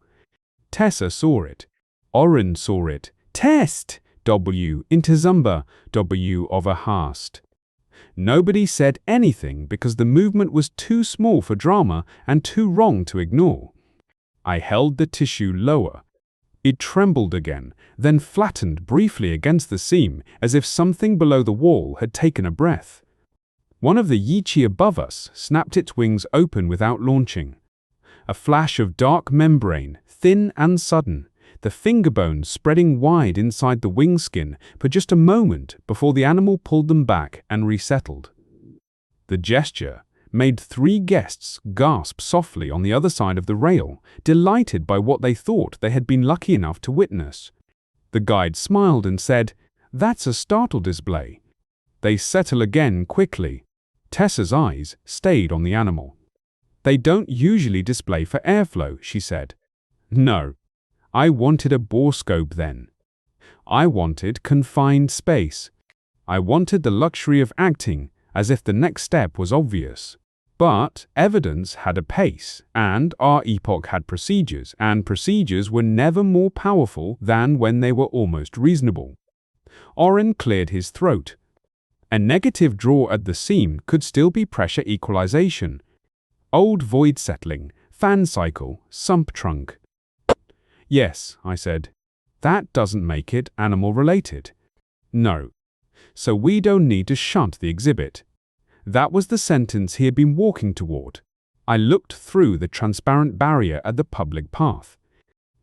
Tessa saw it. Oren saw it. Test! W into Zumba, W over Hast. Nobody said anything because the movement was too small for drama and too wrong to ignore. I held the tissue lower. It trembled again, then flattened briefly against the seam as if something below the wall had taken a breath. One of the Yichi above us snapped its wings open without launching. A flash of dark membrane, thin and sudden, the finger bones spreading wide inside the wing skin for just a moment before the animal pulled them back and resettled. The gesture made 3 guests gasp softly on the other side of the rail, delighted by what they thought they had been lucky enough to witness. The guide smiled and said, "That's a startle display." They settle again quickly. Tessa's eyes stayed on the animal. "They don't usually display for airflow," she said. No. I wanted a borescope then. I wanted confined space. I wanted the luxury of acting as if the next step was obvious. But evidence had a pace, and R Epoch had procedures, and procedures were never more powerful than when they were almost reasonable. Oren cleared his throat. A negative draw at the seam could still be pressure equalization. Old void settling, fan cycle, sump trunk. "Yes," I said. "That doesn't make it animal-related." "No. So we don't need to shunt the exhibit." That was the sentence he had been walking toward. I looked through the transparent barrier at the public path.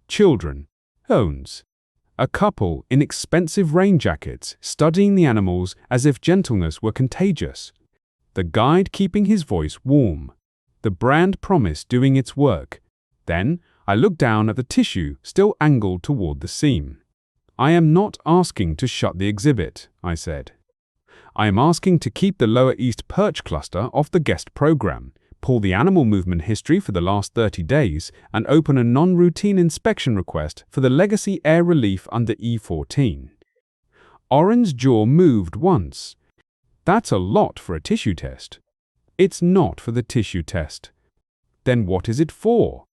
Children. Hones. A couple in expensive rain jackets studying the animals as if gentleness were contagious. The guide keeping his voice warm. The brand promise doing its work. Then I looked down at the tissue still angled toward the seam. "I am not asking to shut the exhibit," I said. "I am asking to keep the Lower East Perch Cluster off the guest program, pull the animal movement history for the last 30 days, and open a non-routine inspection request for the legacy air relief under E14. Oren's jaw moved once. "That's a lot for a tissue test." "It's not for the tissue test." "Then what is it for?"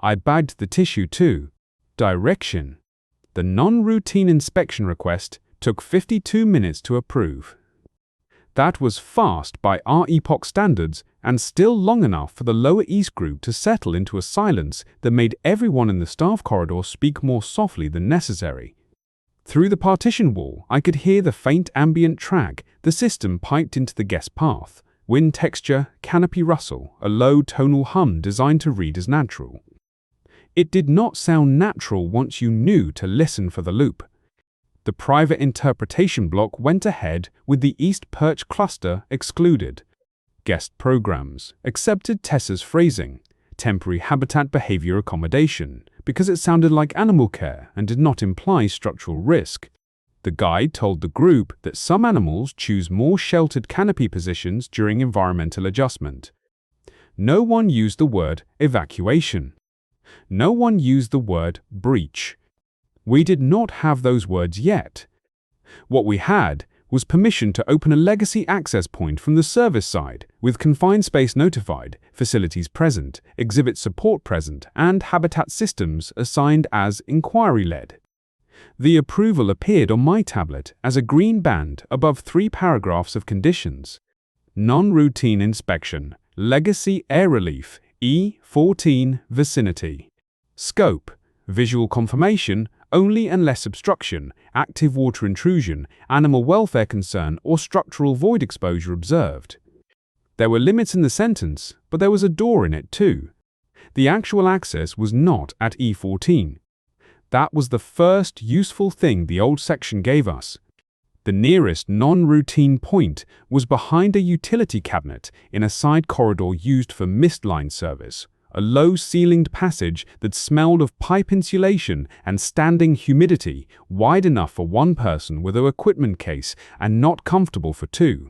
I bagged the tissue too. Direction. The non-routine inspection request took 52 minutes to approve. That was fast by R Epoch standards and still long enough for the Lower East group to settle into a silence that made everyone in the staff corridor speak more softly than necessary. Through the partition wall, I could hear the faint ambient track the system piped into the guest path, wind texture, canopy rustle, a low tonal hum designed to read as natural. It did not sound natural once you knew to listen for the loop. The private interpretation block went ahead with the East Perch Cluster excluded. Guest programs accepted Tessa's phrasing, temporary habitat behavior accommodation, because it sounded like animal care and did not imply structural risk. The guide told the group that some animals choose more sheltered canopy positions during environmental adjustment. No one used the word evacuation. No one used the word breach. We did not have those words yet. What we had was permission to open a legacy access point from the service side, with confined space notified, facilities present, exhibit support present, and habitat systems assigned as inquiry-led. The approval appeared on my tablet as a green band above 3 paragraphs of conditions. Non-routine inspection, legacy air relief, E14 vicinity. Scope, visual confirmation, only unless obstruction, active water intrusion, animal welfare concern, or structural void exposure observed. There were limits in the sentence, but there was a door in it too. The actual access was not at E14. That was the first useful thing the old section gave us. The nearest non-routine point was behind a utility cabinet in a side corridor used for mist line service, a low-ceilinged passage that smelled of pipe insulation and standing humidity, wide enough for one person with an equipment case and not comfortable for 2.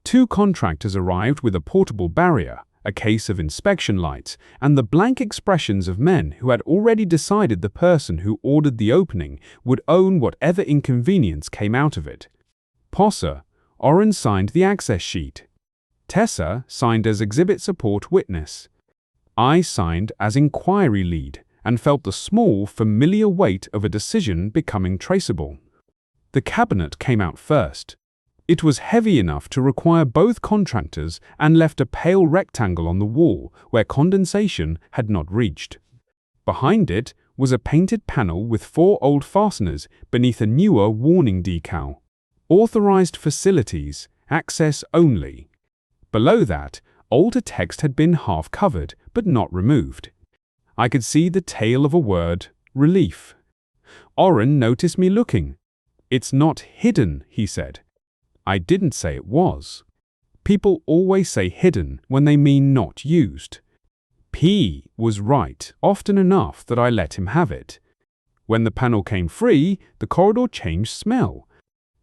2 contractors arrived with a portable barrier, a case of inspection lights, and the blank expressions of men who had already decided the person who ordered the opening would own whatever inconvenience came out of it. Posser, Oren signed the access sheet. Tessa signed as exhibit support witness. I signed as inquiry lead and felt the small, familiar weight of a decision becoming traceable. The cabinet came out first. It was heavy enough to require both contractors and left a pale rectangle on the wall where condensation had not reached. Behind it was a painted panel with 4 old fasteners beneath a newer warning decal. Authorized facilities, access only. Below that, older text had been half covered, but not removed. I could see the tail of a word, relief. Oren noticed me looking. "It's not hidden," he said. I didn't say it was. People always say hidden when they mean not used. P was right, often enough that I let him have it. When the panel came free, the corridor changed smell.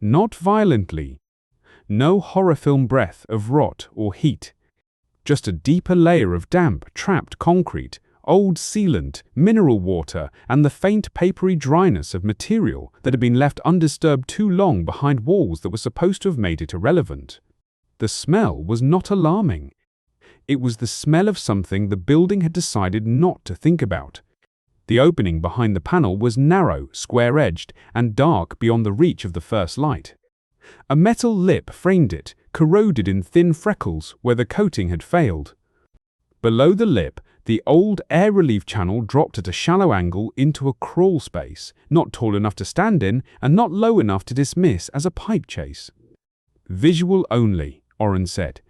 Not violently. No horror film breath of rot or heat. Just a deeper layer of damp, trapped concrete, old sealant, mineral water, and the faint papery dryness of material that had been left undisturbed too long behind walls that were supposed to have made it irrelevant. The smell was not alarming. It was the smell of something the building had decided not to think about. The opening behind the panel was narrow, square-edged, and dark beyond the reach of the first light. A metal lip framed it, corroded in thin freckles where the coating had failed. Below the lip, the old air relief channel dropped at a shallow angle into a crawl space, not tall enough to stand in and not low enough to dismiss as a pipe chase. "Visual only," Oren said.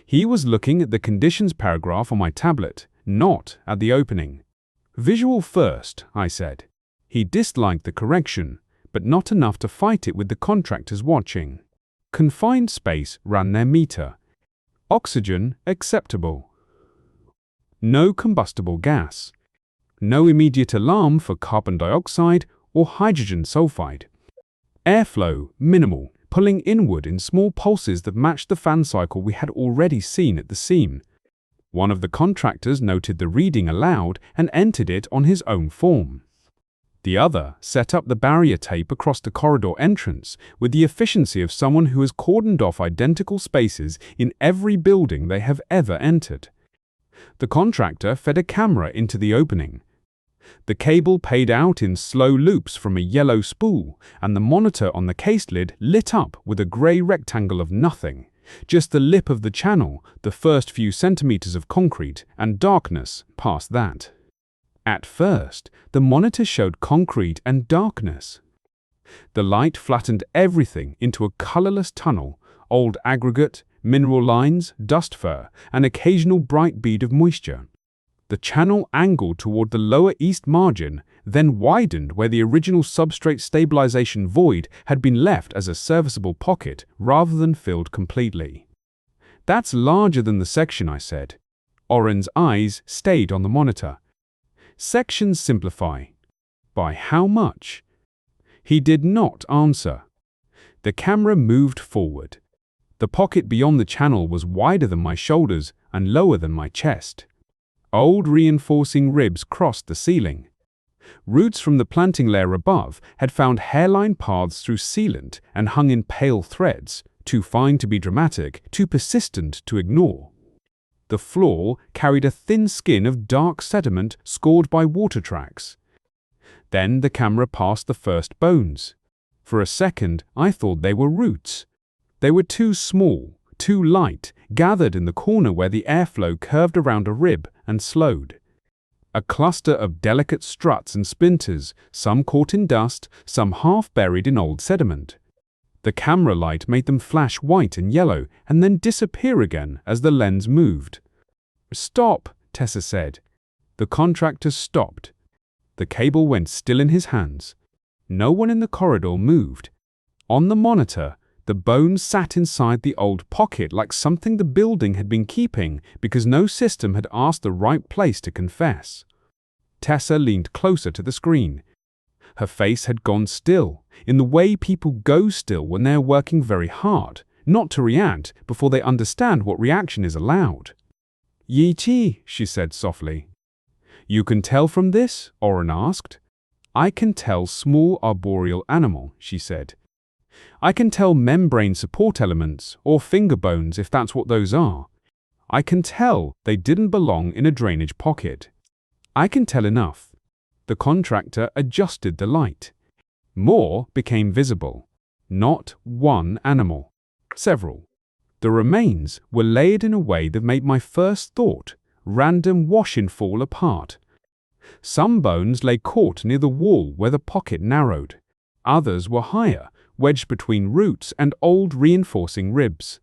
He was looking at the conditions paragraph on my tablet, not at the opening. "Visual first," I said. He disliked the correction, but not enough to fight it with the contractors watching. Confined space ran their meter. Oxygen acceptable. No combustible gas. No immediate alarm for carbon dioxide or hydrogen sulfide. Airflow minimal, pulling inward in small pulses that matched the fan cycle we had already seen at the seam. One of the contractors noted the reading aloud and entered it on his own form. The other set up the barrier tape across the corridor entrance with the efficiency of someone who has cordoned off identical spaces in every building they have ever entered. The contractor fed a camera into the opening. The cable paid out in slow loops from a yellow spool, and the monitor on the case lid lit up with a grey rectangle of nothing. Just the lip of the channel, the first few centimeters of concrete, and darkness past that. At first, the monitor showed concrete and darkness. The light flattened everything into a colorless tunnel, old aggregate, mineral lines, dust fur, an occasional bright bead of moisture. The channel angled toward the lower east margin, then widened where the original substrate stabilization void had been left as a serviceable pocket rather than filled completely. "That's larger than the section," I said. Oren's eyes stayed on the monitor. "Sections simplify." "By how much?" He did not answer. The camera moved forward. The pocket beyond the channel was wider than my shoulders and lower than my chest. Old reinforcing ribs crossed the ceiling. Roots from the planting layer above had found hairline paths through sealant and hung in pale threads, too fine to be dramatic, too persistent to ignore. The floor carried a thin skin of dark sediment scored by water tracks. Then the camera passed the first bones. For a second, I thought they were roots. They were too small, too light, gathered in the corner where the airflow curved around a rib and slowed. A cluster of delicate struts and splinters, some caught in dust, some half buried in old sediment. The camera light made them flash white and yellow and then disappear again as the lens moved. "Stop," Tessa said. The contractor stopped. The cable went still in his hands. No one in the corridor moved. On the monitor, the bones sat inside the old pocket like something the building had been keeping because no system had asked the right place to confess. Tessa leaned closer to the screen. Her face had gone still, in the way people go still when they are working very hard, not to react before they understand what reaction is allowed. Yi-Chi, she said softly. You can tell from this? Oren asked. I can tell small arboreal animal, she said. I can tell membrane support elements, or finger bones if that's what those are. I can tell they didn't belong in a drainage pocket. I can tell enough. The contractor adjusted the light. More became visible. Not one animal. Several. The remains were layered in a way that made my first thought, random wash-in fall apart. Some bones lay caught near the wall where the pocket narrowed. Others were higher, wedged between roots and old reinforcing ribs.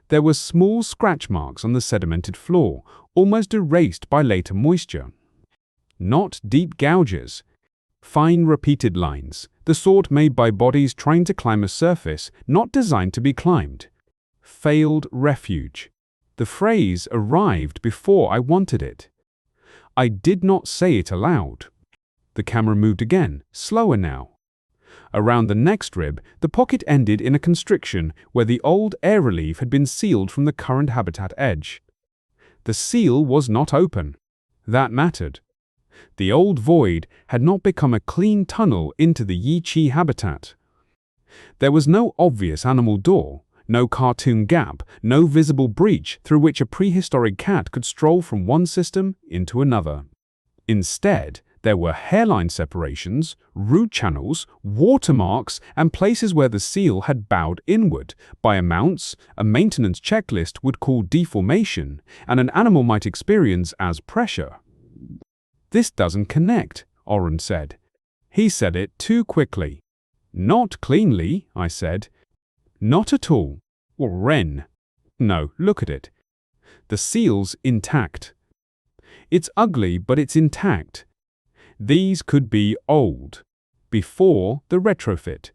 There were small scratch marks on the sedimented floor, almost erased by later moisture. Not deep gouges. Fine repeated lines, the sort made by bodies trying to climb a surface not designed to be climbed. Failed refuge. The phrase arrived before I wanted it. I did not say it aloud. The camera moved again, slower now. Around the next rib, the pocket ended in a constriction where the old air relief had been sealed from the current habitat edge. The seal was not open. That mattered. The old void had not become a clean tunnel into the Yi-Chi habitat. There was no obvious animal door, no cartoon gap, no visible breach through which a prehistoric cat could stroll from one system into another. Instead, there were hairline separations, root channels, watermarks, and places where the seal had bowed inward by amounts a maintenance checklist would call deformation and an animal might experience as pressure. This doesn't connect, Oren said. He said it too quickly. Not cleanly, I said. Not at all. Oren. No, look at it. The seal's intact. It's ugly, but it's intact. These could be old. Before the retrofit.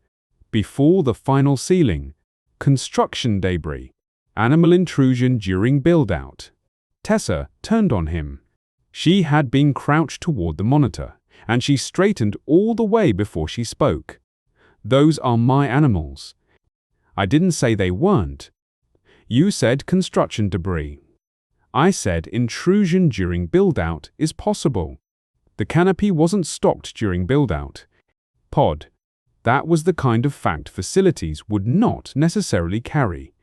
Before the final sealing. Construction debris. Animal intrusion during build-out. Tessa turned on him. She had been crouched toward the monitor, and she straightened all the way before she spoke. Those are my animals. I didn't say they weren't. You said construction debris. I said intrusion during build-out is possible. The canopy wasn't stocked during build-out. Pod. That was the kind of fact facilities would not necessarily carry.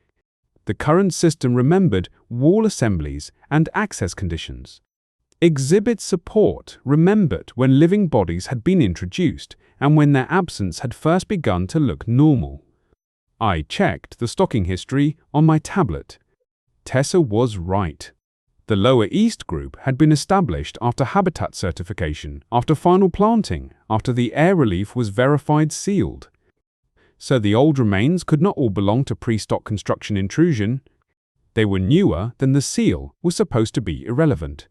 The current system remembered wall assemblies and access conditions. Exhibit support remembered when living bodies had been introduced and when their absence had first begun to look normal. I checked the stocking history on my tablet. Tessa was right. The Lower East group had been established after habitat certification, after final planting, after the air relief was verified sealed. So the old remains could not all belong to pre-stock construction intrusion. They were newer than the seal was supposed to be irrelevant.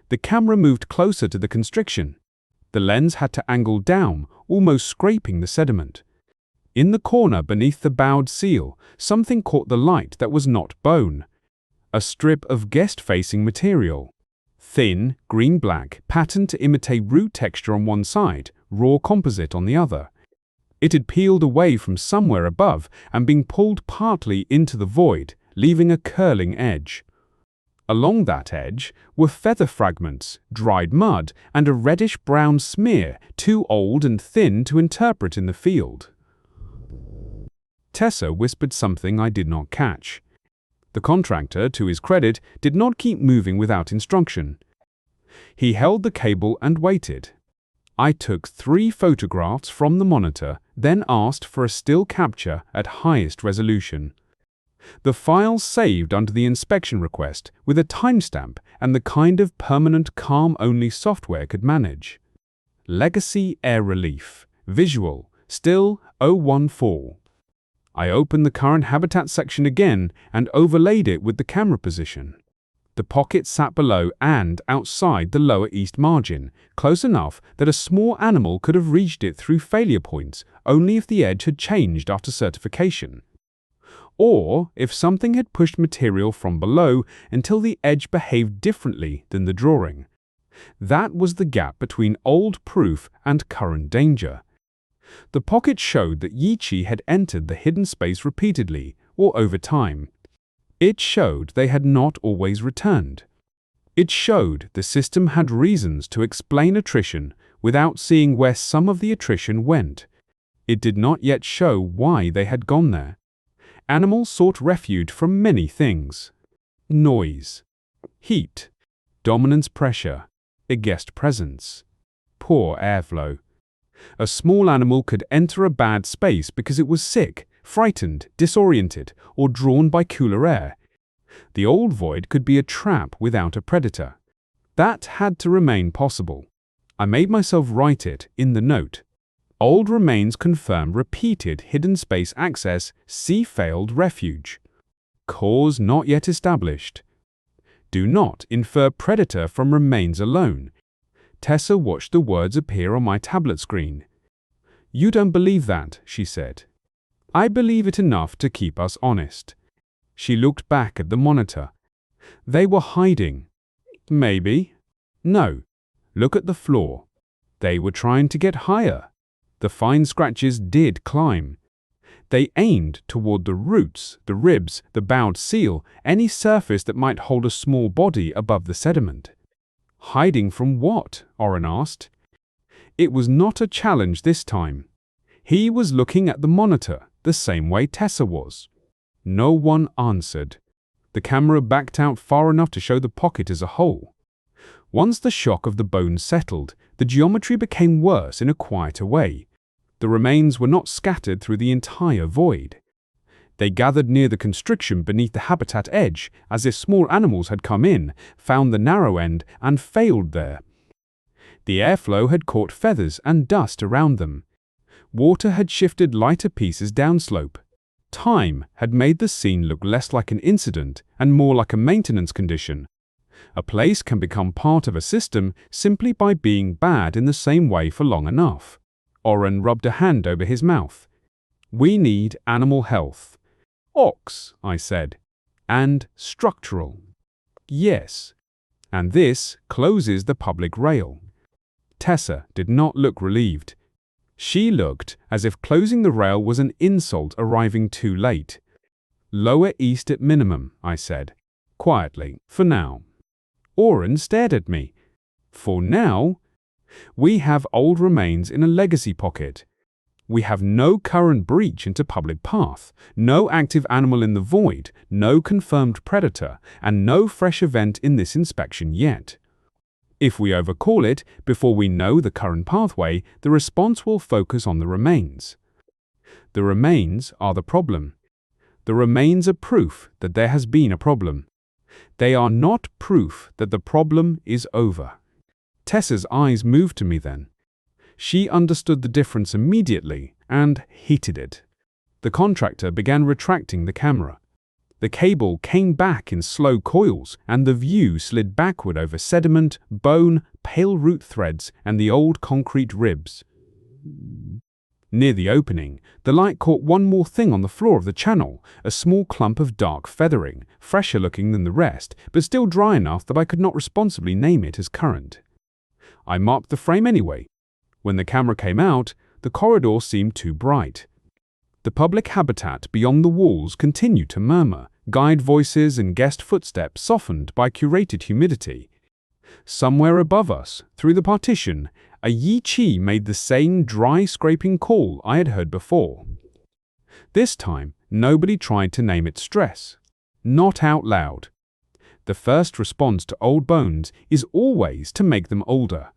The camera moved closer to the constriction. The lens had to angle down, almost scraping the sediment. In the corner beneath the bowed seal, something caught the light that was not bone. A strip of guest-facing material. Thin, green-black, patterned to imitate root texture on one side, raw composite on the other. It had peeled away from somewhere above and been pulled partly into the void, leaving a curling edge. Along that edge were feather fragments, dried mud, and a reddish-brown smear, too old and thin to interpret in the field. Tessa whispered something I did not catch. The contractor, to his credit, did not keep moving without instruction. He held the cable and waited. I took 3 photographs from the monitor, then asked for a still capture at highest resolution. The file saved under the inspection request with a timestamp and the kind of permanent CALM-only software could manage. Legacy Air Relief. Visual. Still 014. I opened the current habitat section again and overlaid it with the camera position. The pocket sat below and outside the lower east margin, close enough that a small animal could have reached it through failure points only if the edge had changed after certification. Or if something had pushed material from below until the edge behaved differently than the drawing. That was the gap between old proof and current danger. The pocket showed that Yi-Chi had entered the hidden space repeatedly, or over time. It showed they had not always returned. It showed the system had reasons to explain attrition without seeing where some of the attrition went. It did not yet show why they had gone there. Animals sought refuge from many things: noise, heat, dominance pressure, a guest presence, poor airflow. A small animal could enter a bad space because it was sick, frightened, disoriented, or drawn by cooler air. The old void could be a trap without a predator. That had to remain possible. I made myself write it in the note. Old remains confirm repeated hidden space access, see failed refuge. Cause not yet established. Do not infer predator from remains alone. Tessa watched the words appear on my tablet screen. You don't believe that, she said. I believe it enough to keep us honest. She looked back at the monitor. They were hiding. Maybe. No. Look at the floor. They were trying to get higher. The fine scratches did climb. They aimed toward the roots, the ribs, the bowed seal, any surface that might hold a small body above the sediment. Hiding from what? Oren asked. It was not a challenge this time. He was looking at the monitor, the same way Tessa was. No one answered. The camera backed out far enough to show the pocket as a whole. Once the shock of the bones settled, the geometry became worse in a quieter way. The remains were not scattered through the entire void. They gathered near the constriction beneath the habitat edge, as if small animals had come in, found the narrow end, and failed there. The airflow had caught feathers and dust around them. Water had shifted lighter pieces downslope. Time had made the scene look less like an incident and more like a maintenance condition. A place can become part of a system simply by being bad in the same way for long enough. Oren rubbed a hand over his mouth. We need animal health. Ox, I said. And structural. Yes. And this closes the public rail. Tessa did not look relieved. She looked as if closing the rail was an insult arriving too late. Lower East at minimum, I said, quietly, for now. Oren stared at me. For now? We have old remains in a legacy pocket. We have no current breach into public path, no active animal in the void, no confirmed predator, and no fresh event in this inspection yet. If we overcall it before we know the current pathway, the response will focus on the remains. The remains are the problem. The remains are proof that there has been a problem. They are not proof that the problem is over. Tessa's eyes moved to me then. She understood the difference immediately and heated it. The contractor began retracting the camera. The cable came back in slow coils, and the view slid backward over sediment, bone, pale root threads, and the old concrete ribs. Near the opening, the light caught one more thing on the floor of the channel, a small clump of dark feathering, fresher looking than the rest, but still dry enough that I could not responsibly name it as current. I marked the frame anyway. When the camera came out, the corridor seemed too bright. The public habitat beyond the walls continued to murmur, guide voices and guest footsteps softened by curated humidity. Somewhere above us, through the partition, a yi-chi made the same dry scraping call I had heard before. This time, nobody tried to name it stress. Not out loud. The first response to old bones is always to make them older.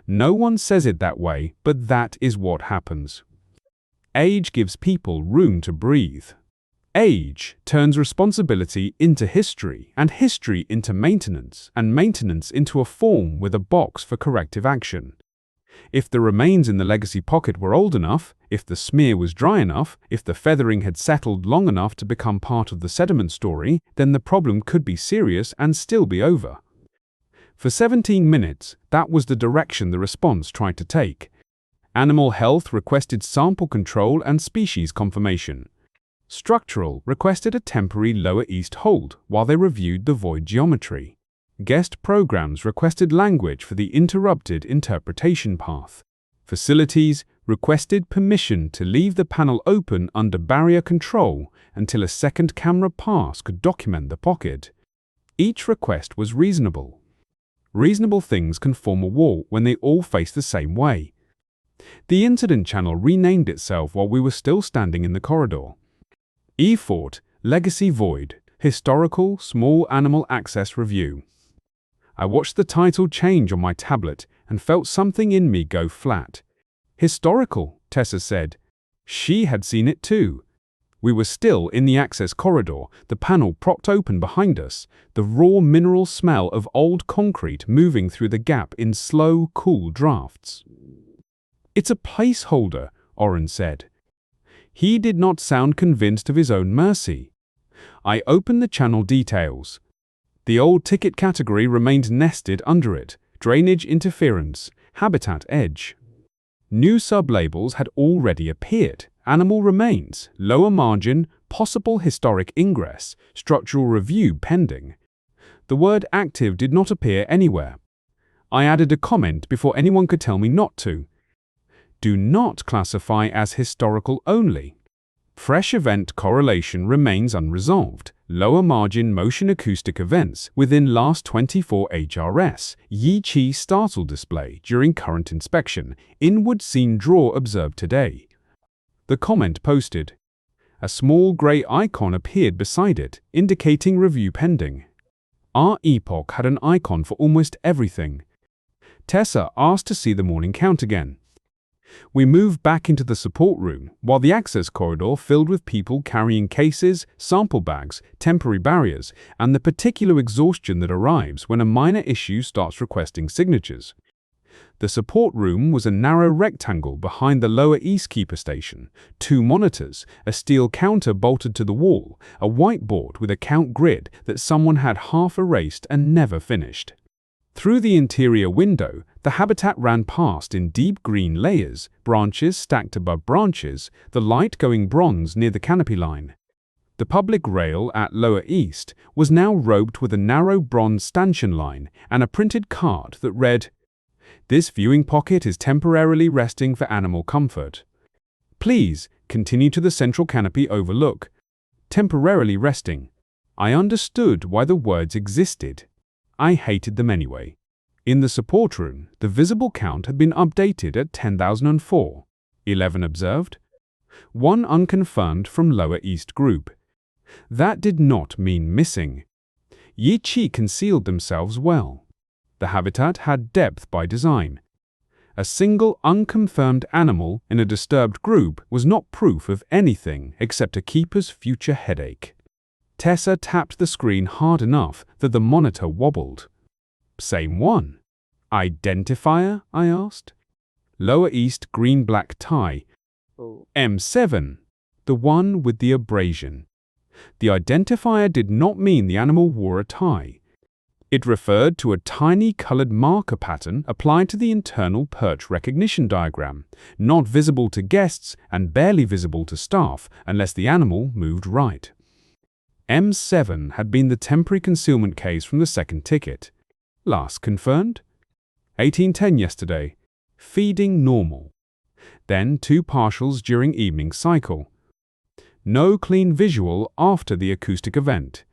No one says it that way, but that is what happens. Age gives people room to breathe. Age turns responsibility into history, and history into maintenance, and maintenance into a form with a box for corrective action. If the remains in the legacy pocket were old enough, if the smear was dry enough, if the feathering had settled long enough to become part of the sediment story, then the problem could be serious and still be over. For 17 minutes, that was the direction the response tried to take. Animal health requested sample control and species confirmation. Structural requested a temporary Lower East hold while they reviewed the void geometry. Guest programs requested language for the interrupted interpretation path. Facilities requested permission to leave the panel open under barrier control until a second camera pass could document the pocket. Each request was reasonable. Reasonable things can form a wall when they all face the same way. The incident channel renamed itself while we were still standing in the corridor. E-Fort, Legacy Void, Historical Small Animal Access Review. I watched the title change on my tablet and felt something in me go flat. Historical, Tessa said. She had seen it too. We were still in the access corridor, the panel propped open behind us, the raw mineral smell of old concrete moving through the gap in slow, cool drafts. It's a placeholder, Oren said. He did not sound convinced of his own mercy. I opened the channel details. The old ticket category remained nested under it: drainage interference, habitat edge. New sublabels had already appeared: animal remains, lower margin, possible historic ingress, structural review pending. The word active did not appear anywhere. I added a comment before anyone could tell me not to. Do not classify as historical only. Fresh event correlation remains unresolved. Lower margin motion acoustic events within last 24 HRS. Yi Chi startle display during current inspection. Inward scene draw observed today. The comment posted. A small grey icon appeared beside it, indicating review pending. R Epoch had an icon for almost everything. Tessa asked to see the morning count again. We moved back into the support room, while the access corridor filled with people carrying cases, sample bags, temporary barriers, and the particular exhaustion that arrives when a minor issue starts requesting signatures. The support room was a narrow rectangle behind the lower East Keeper station, 2 monitors, a steel counter bolted to the wall, a whiteboard with a count grid that someone had half erased and never finished. Through the interior window, the habitat ran past in deep green layers, branches stacked above branches, the light going bronze near the canopy line. The public rail at Lower East was now roped with a narrow bronze stanchion line and a printed card that read, "This viewing pocket is temporarily resting for animal comfort. Please continue to the central canopy overlook." Temporarily resting. I understood why the words existed. I hated them anyway. In the support room, the visible count had been updated at 10,004. 11 observed. 1 unconfirmed from Lower East Group. That did not mean missing. Yi Chi concealed themselves well. The habitat had depth by design. A single unconfirmed animal in a disturbed group was not proof of anything except a keeper's future headache. Tessa tapped the screen hard enough that the monitor wobbled. Same one. Identifier? I asked. Lower East green-black tie. M7. The one with the abrasion. The identifier did not mean the animal wore a tie. It referred to a tiny colored marker pattern applied to the internal perch recognition diagram, not visible to guests and barely visible to staff unless the animal moved right. M7 had been the temporary concealment case from the second ticket. Last confirmed? 1810 yesterday. Feeding normal. Then 2 partials during evening cycle. No clean visual after the acoustic event.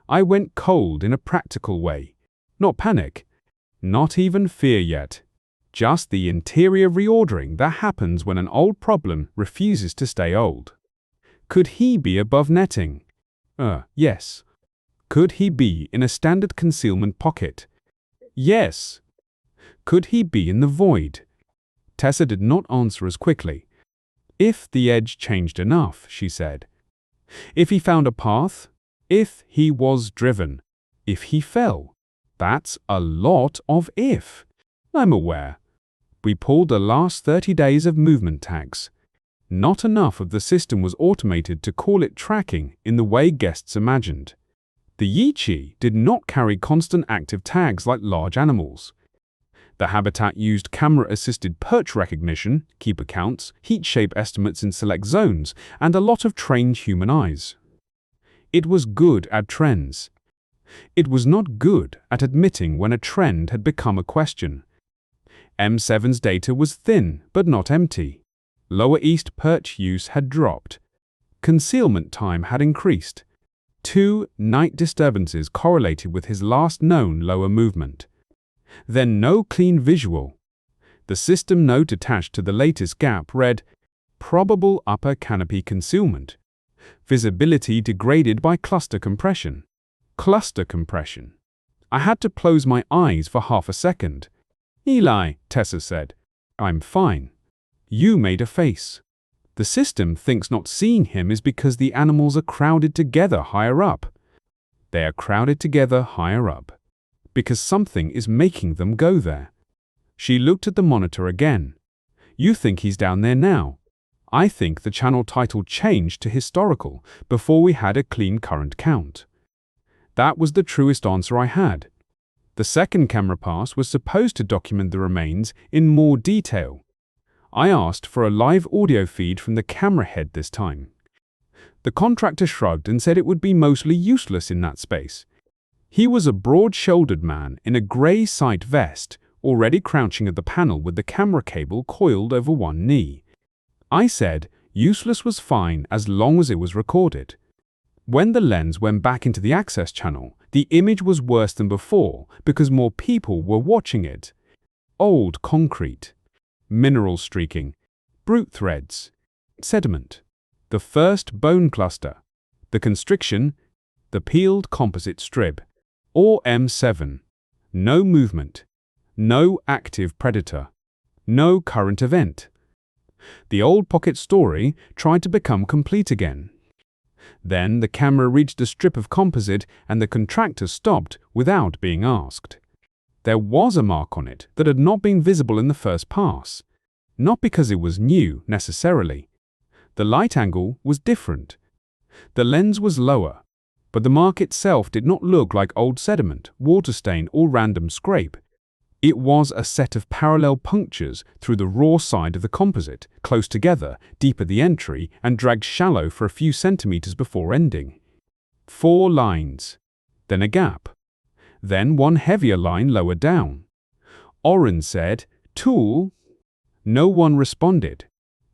I went cold in a practical way. Not panic. Not even fear yet. Just the interior reordering that happens when an old problem refuses to stay old. Could he be above netting? Yes. Could he be in a standard concealment pocket? Yes. Could he be in the void? Tessa did not answer as quickly. If the edge changed enough, she said. If he found a path? If he was driven? If he fell? That's a lot of if. I'm aware. We pulled the last 30 days of movement tags. Not enough of the system was automated to call it tracking in the way guests imagined. The Yi Chi did not carry constant active tags like large animals. The habitat used camera-assisted perch recognition, keeper counts, heat shape estimates in select zones, and a lot of trained human eyes. It was good at trends. It was not good at admitting when a trend had become a question. M7's data was thin, but not empty. Lower east perch use had dropped. Concealment time had increased. 2 night disturbances correlated with his last known lower movement. Then no clean visual. The system note attached to the latest gap read, "Probable upper canopy concealment. Visibility degraded by cluster compression." Cluster compression. I had to close my eyes for half a second. "Eli," Tessa said, "I'm fine." You made a face. The system thinks not seeing him is because the animals are crowded together higher up. They are crowded together higher up because something is making them go there. She looked at the monitor again. You think he's down there now. I think the channel title changed to historical before we had a clean current count. That was the truest answer I had. The second camera pass was supposed to document the remains in more detail. I asked for a live audio feed from the camera head this time. The contractor shrugged and said it would be mostly useless in that space. He was a broad-shouldered man in a grey sight vest, already crouching at the panel with the camera cable coiled over one knee. I said useless was fine as long as it was recorded. When the lens went back into the access channel, the image was worse than before because more people were watching it. Old concrete. Mineral streaking, brute threads, sediment, the first bone cluster, the constriction, the peeled composite strip, or M7. No movement, no active predator, no current event. The old pocket story tried to become complete again. Then the camera reached a strip of composite and the contractor stopped without being asked. There was a mark on it that had not been visible in the first pass. Not because it was new, necessarily. The light angle was different. The lens was lower, but the mark itself did not look like old sediment, water stain, or random scrape. It was a set of parallel punctures through the raw side of the composite, close together, deep at the entry, and dragged shallow for a few centimeters before ending. 4 lines. Then a gap. Then one heavier line lower down. Oren said, "Tool." No one responded.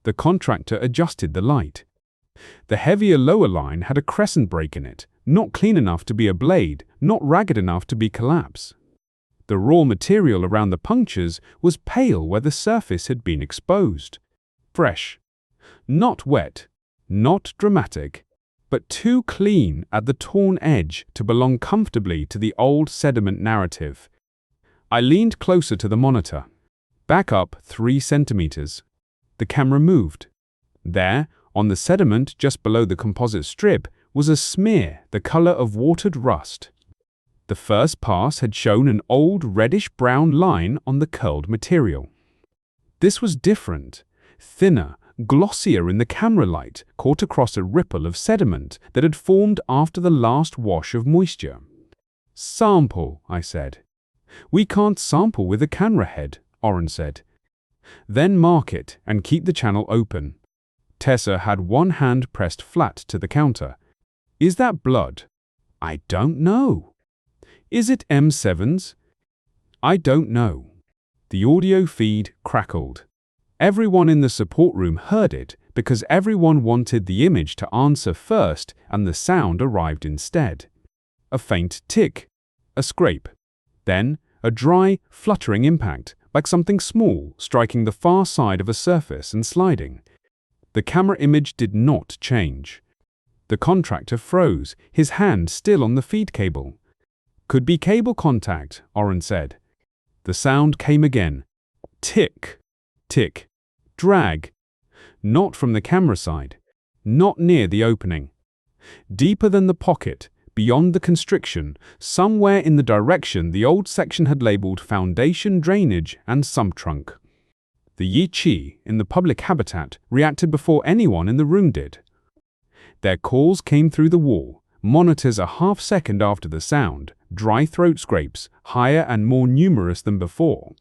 The contractor adjusted the light. The heavier lower line had a crescent break in it, not clean enough to be a blade, not ragged enough to be collapse. The raw material around the punctures was pale where the surface had been exposed. Fresh. Not wet, not dramatic, but too clean at the torn edge to belong comfortably to the old sediment narrative. I leaned closer to the monitor. Back up 3 centimeters. The camera moved. There, on the sediment just below the composite strip, was a smear the color of watered rust. The first pass had shown an old reddish-brown line on the curled material. This was different, thinner, glossier in the camera light, caught across a ripple of sediment that had formed after the last wash of moisture. "Sample," I said. "We can't sample with a camera head," Oren said. "Then mark it and keep the channel open." Tessa had one hand pressed flat to the counter. "Is that blood?" "I don't know." "Is it M7's?" "I don't know." The audio feed crackled. Everyone in the support room heard it because everyone wanted the image to answer first and the sound arrived instead. A faint tick, a scrape, then a dry, fluttering impact, like something small striking the far side of a surface and sliding. The camera image did not change. The contractor froze, his hand still on the feed cable. "Could be cable contact," Oren said. The sound came again. Tick, tick, drag. Not from the camera side. Not near the opening. Deeper than the pocket, beyond the constriction, somewhere in the direction the old section had labeled foundation drainage and sump trunk. The Yi-Chi in the public habitat reacted before anyone in the room did. Their calls came through the wall, monitors a half second after the sound, dry throat scrapes, higher and more numerous than before.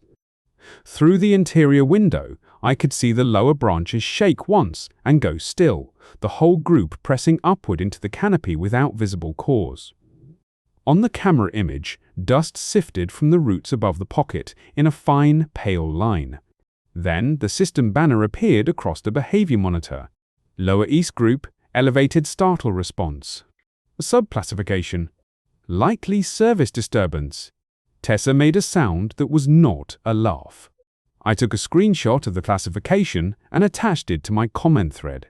Through the interior window, I could see the lower branches shake once and go still, the whole group pressing upward into the canopy without visible cause. On the camera image, dust sifted from the roots above the pocket in a fine, pale line. Then the system banner appeared across the behavior monitor. Lower East Group, elevated startle response. Subclassification. Likely service disturbance. Tessa made a sound that was not a laugh. I took a screenshot of the classification and attached it to my comment thread.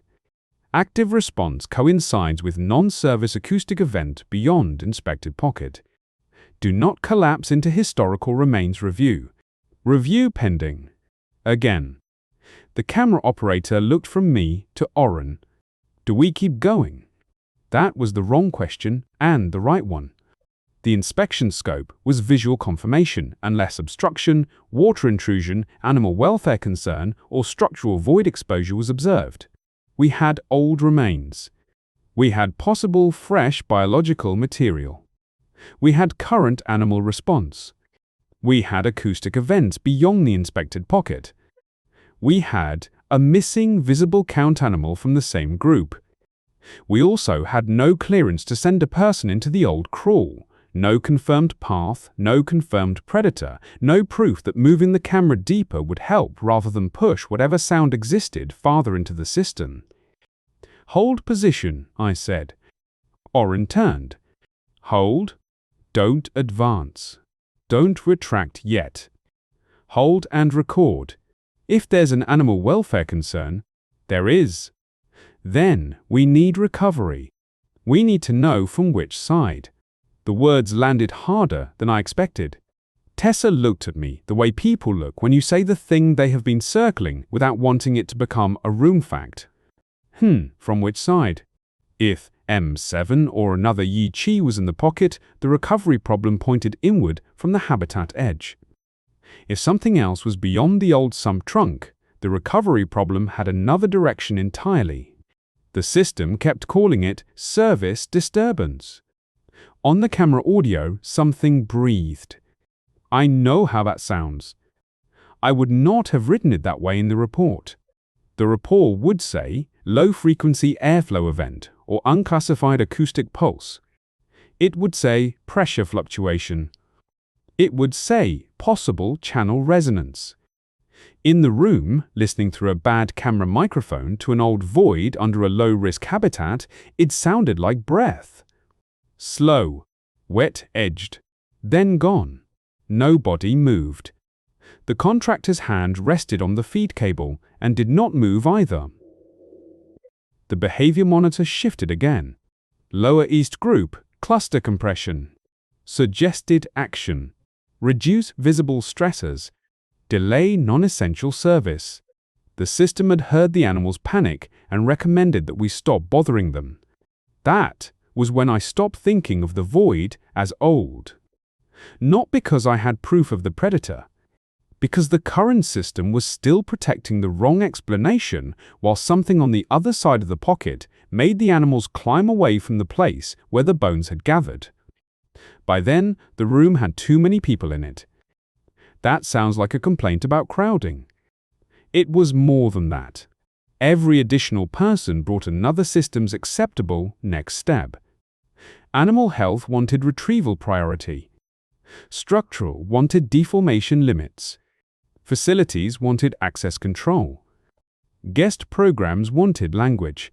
Active response coincides with non-service acoustic event beyond inspected pocket. Do not collapse into historical remains review. Review pending. Again. The camera operator looked from me to Oren. Do we keep going? That was the wrong question and the right one. The inspection scope was visual confirmation unless obstruction, water intrusion, animal welfare concern, or structural void exposure was observed. We had old remains. We had possible fresh biological material. We had current animal response. We had acoustic events beyond the inspected pocket. We had a missing visible count animal from the same group. We also had no clearance to send a person into the old crawl, no confirmed path, no confirmed predator, no proof that moving the camera deeper would help rather than push whatever sound existed farther into the system. Hold position, I said. Oren turned. Hold. Don't advance. Don't retract yet. Hold and record. If there's an animal welfare concern, there is. Then we need recovery. We need to know from which side. The words landed harder than I expected. Tessa looked at me the way people look when you say the thing they have been circling without wanting it to become a room fact. From which side? If M7 or another Yi Chi was in the pocket, the recovery problem pointed inward from the habitat edge. If something else was beyond the old sump trunk, the recovery problem had another direction entirely. The system kept calling it service disturbance. On the camera audio, something breathed. I know how that sounds. I would not have written it that way in the report. The report would say low-frequency airflow event or unclassified acoustic pulse. It would say pressure fluctuation. It would say possible channel resonance. In the room, listening through a bad camera microphone to an old void under a low-risk habitat, it sounded like breath. Slow, wet-edged, then gone. Nobody moved. The contractor's hand rested on the feed cable and did not move either. The behavior monitor shifted again. Lower East Group, cluster compression. Suggested action. Reduce visible stressors. Delay non-essential service. The system had heard the animals panic and recommended that we stop bothering them. That was when I stopped thinking of the void as old. Not because I had proof of the predator, because the current system was still protecting the wrong explanation while something on the other side of the pocket made the animals climb away from the place where the bones had gathered. By then, the room had too many people in it. That sounds like a complaint about crowding. It was more than that. Every additional person brought another system's acceptable next step. Animal health wanted retrieval priority. Structural wanted deformation limits. Facilities wanted access control. Guest programs wanted language.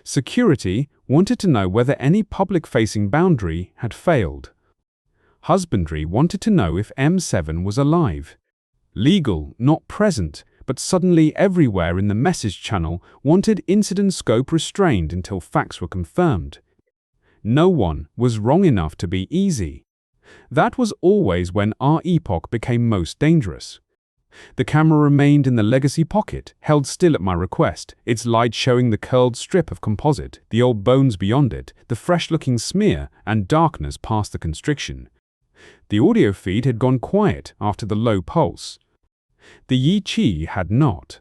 Security wanted to know whether any public-facing boundary had failed. Husbandry wanted to know if M7 was alive. Legal, not present, but suddenly everywhere in the message channel wanted incident scope restrained until facts were confirmed. No one was wrong enough to be easy. That was always when R Epoch became most dangerous. The camera remained in the legacy pocket, held still at my request, its light showing the curled strip of composite, the old bones beyond it, the fresh-looking smear, and darkness past the constriction. The audio feed had gone quiet after the low pulse. The Yi Chi had not.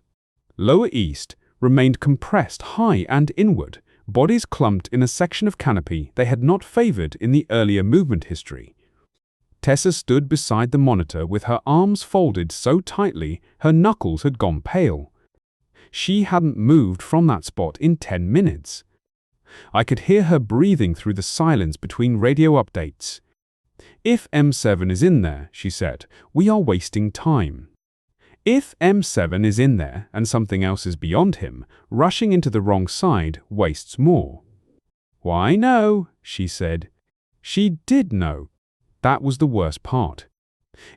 Lower East remained compressed high and inward, bodies clumped in a section of canopy they had not favored in the earlier movement history. Tessa stood beside the monitor with her arms folded so tightly her knuckles had gone pale. She hadn't moved from that spot in 10 minutes. I could hear her breathing through the silence between radio updates. If M7 is in there, she said, we are wasting time. If M7 is in there and something else is beyond him, rushing into the wrong side wastes more. Why no, she said. She did know. That was the worst part.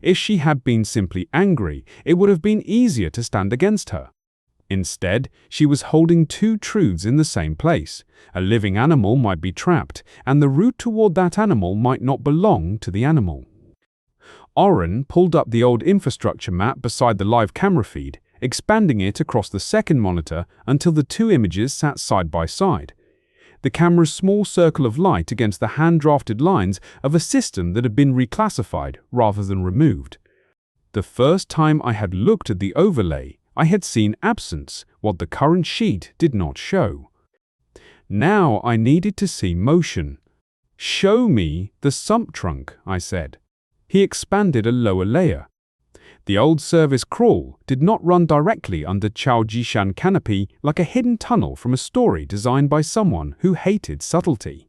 If she had been simply angry, it would have been easier to stand against her. Instead, she was holding two truths in the same place. A living animal might be trapped, and the route toward that animal might not belong to the animal. Oren pulled up the old infrastructure map beside the live camera feed, expanding it across the second monitor until the two images sat side by side. The camera's small circle of light against the hand-drafted lines of a system that had been reclassified rather than removed. The first time I had looked at the overlay, I had seen absence, what the current sheet did not show. Now I needed to see motion. Show me the sump trunk, I said. He expanded a lower layer. The old service crawl did not run directly under Tiaojishan Canopy like a hidden tunnel from a story designed by someone who hated subtlety.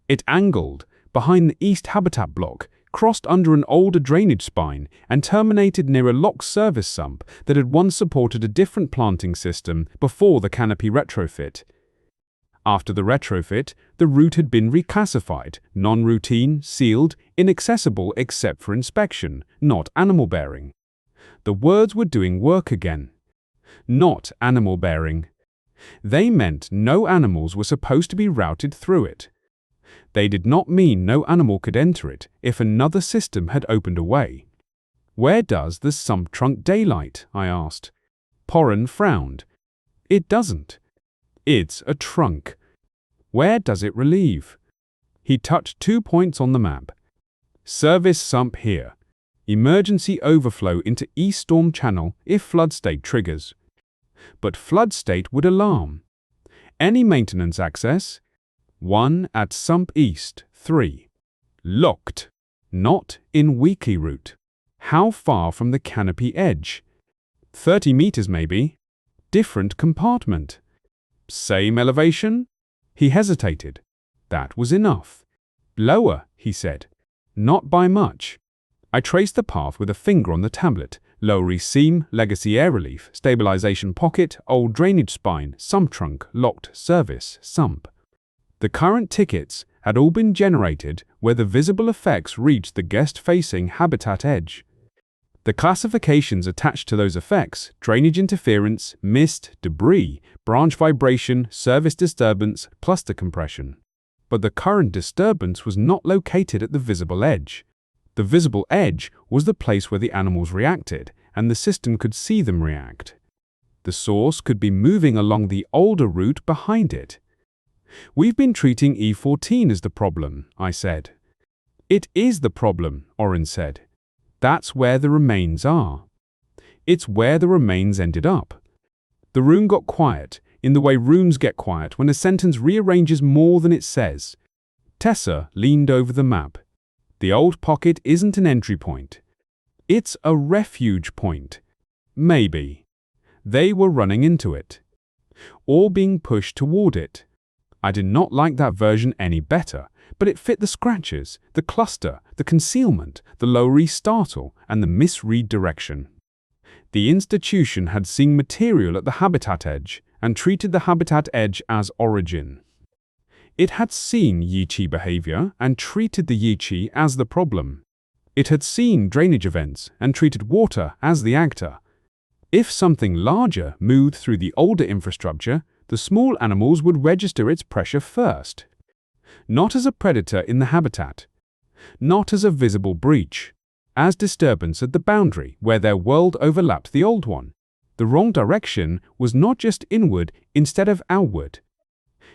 It angled behind the east habitat block, crossed under an older drainage spine, and terminated near a locked service sump that had once supported a different planting system before the Canopy retrofit. After the retrofit, the route had been reclassified, non-routine, sealed, inaccessible except for inspection, not animal-bearing. The words were doing work again. Not animal-bearing. They meant no animals were supposed to be routed through it. They did not mean no animal could enter it if another system had opened a way. Where does the sump trunk daylight? I asked. Poren frowned. It doesn't. It's a trunk. Where does it relieve? He touched 2 points on the map. Service sump here. Emergency overflow into East Storm Channel if flood state triggers. But flood state would alarm. Any maintenance access? 1 at sump east, 3. Locked. Not in weekly route. How far from the canopy edge? 30 meters maybe. Different compartment. Same elevation? He hesitated. That was enough. Lower, he said. Not by much. I traced the path with a finger on the tablet. Lower east seam, legacy air relief, stabilization pocket, old drainage spine, sump trunk, locked, service, sump. The current tickets had all been generated where the visible effects reached the guest-facing habitat edge. The classifications attached to those effects, drainage interference, mist, debris, branch vibration, service disturbance, cluster compression. But the current disturbance was not located at the visible edge. The visible edge was the place where the animals reacted, and the system could see them react. The source could be moving along the older route behind it. We've been treating E14 as the problem, I said. It is the problem, Oren said. That's where the remains are. It's where the remains ended up. The room got quiet, in the way rooms get quiet when a sentence rearranges more than it says. Tessa leaned over the map. The old pocket isn't an entry point. It's a refuge point. Maybe. They were running into it. Or being pushed toward it. I did not like that version any better, but it fit the scratches, the cluster, the concealment, the low startle, and the misread direction. The institution had seen material at the habitat edge and treated the habitat edge as origin. It had seen Yiqi behavior and treated the Yiqi as the problem. It had seen drainage events and treated water as the actor. If something larger moved through the older infrastructure, the small animals would register its pressure first. Not as a predator in the habitat. Not as a visible breach. As disturbance at the boundary where their world overlapped the old one. The wrong direction was not just inward instead of outward.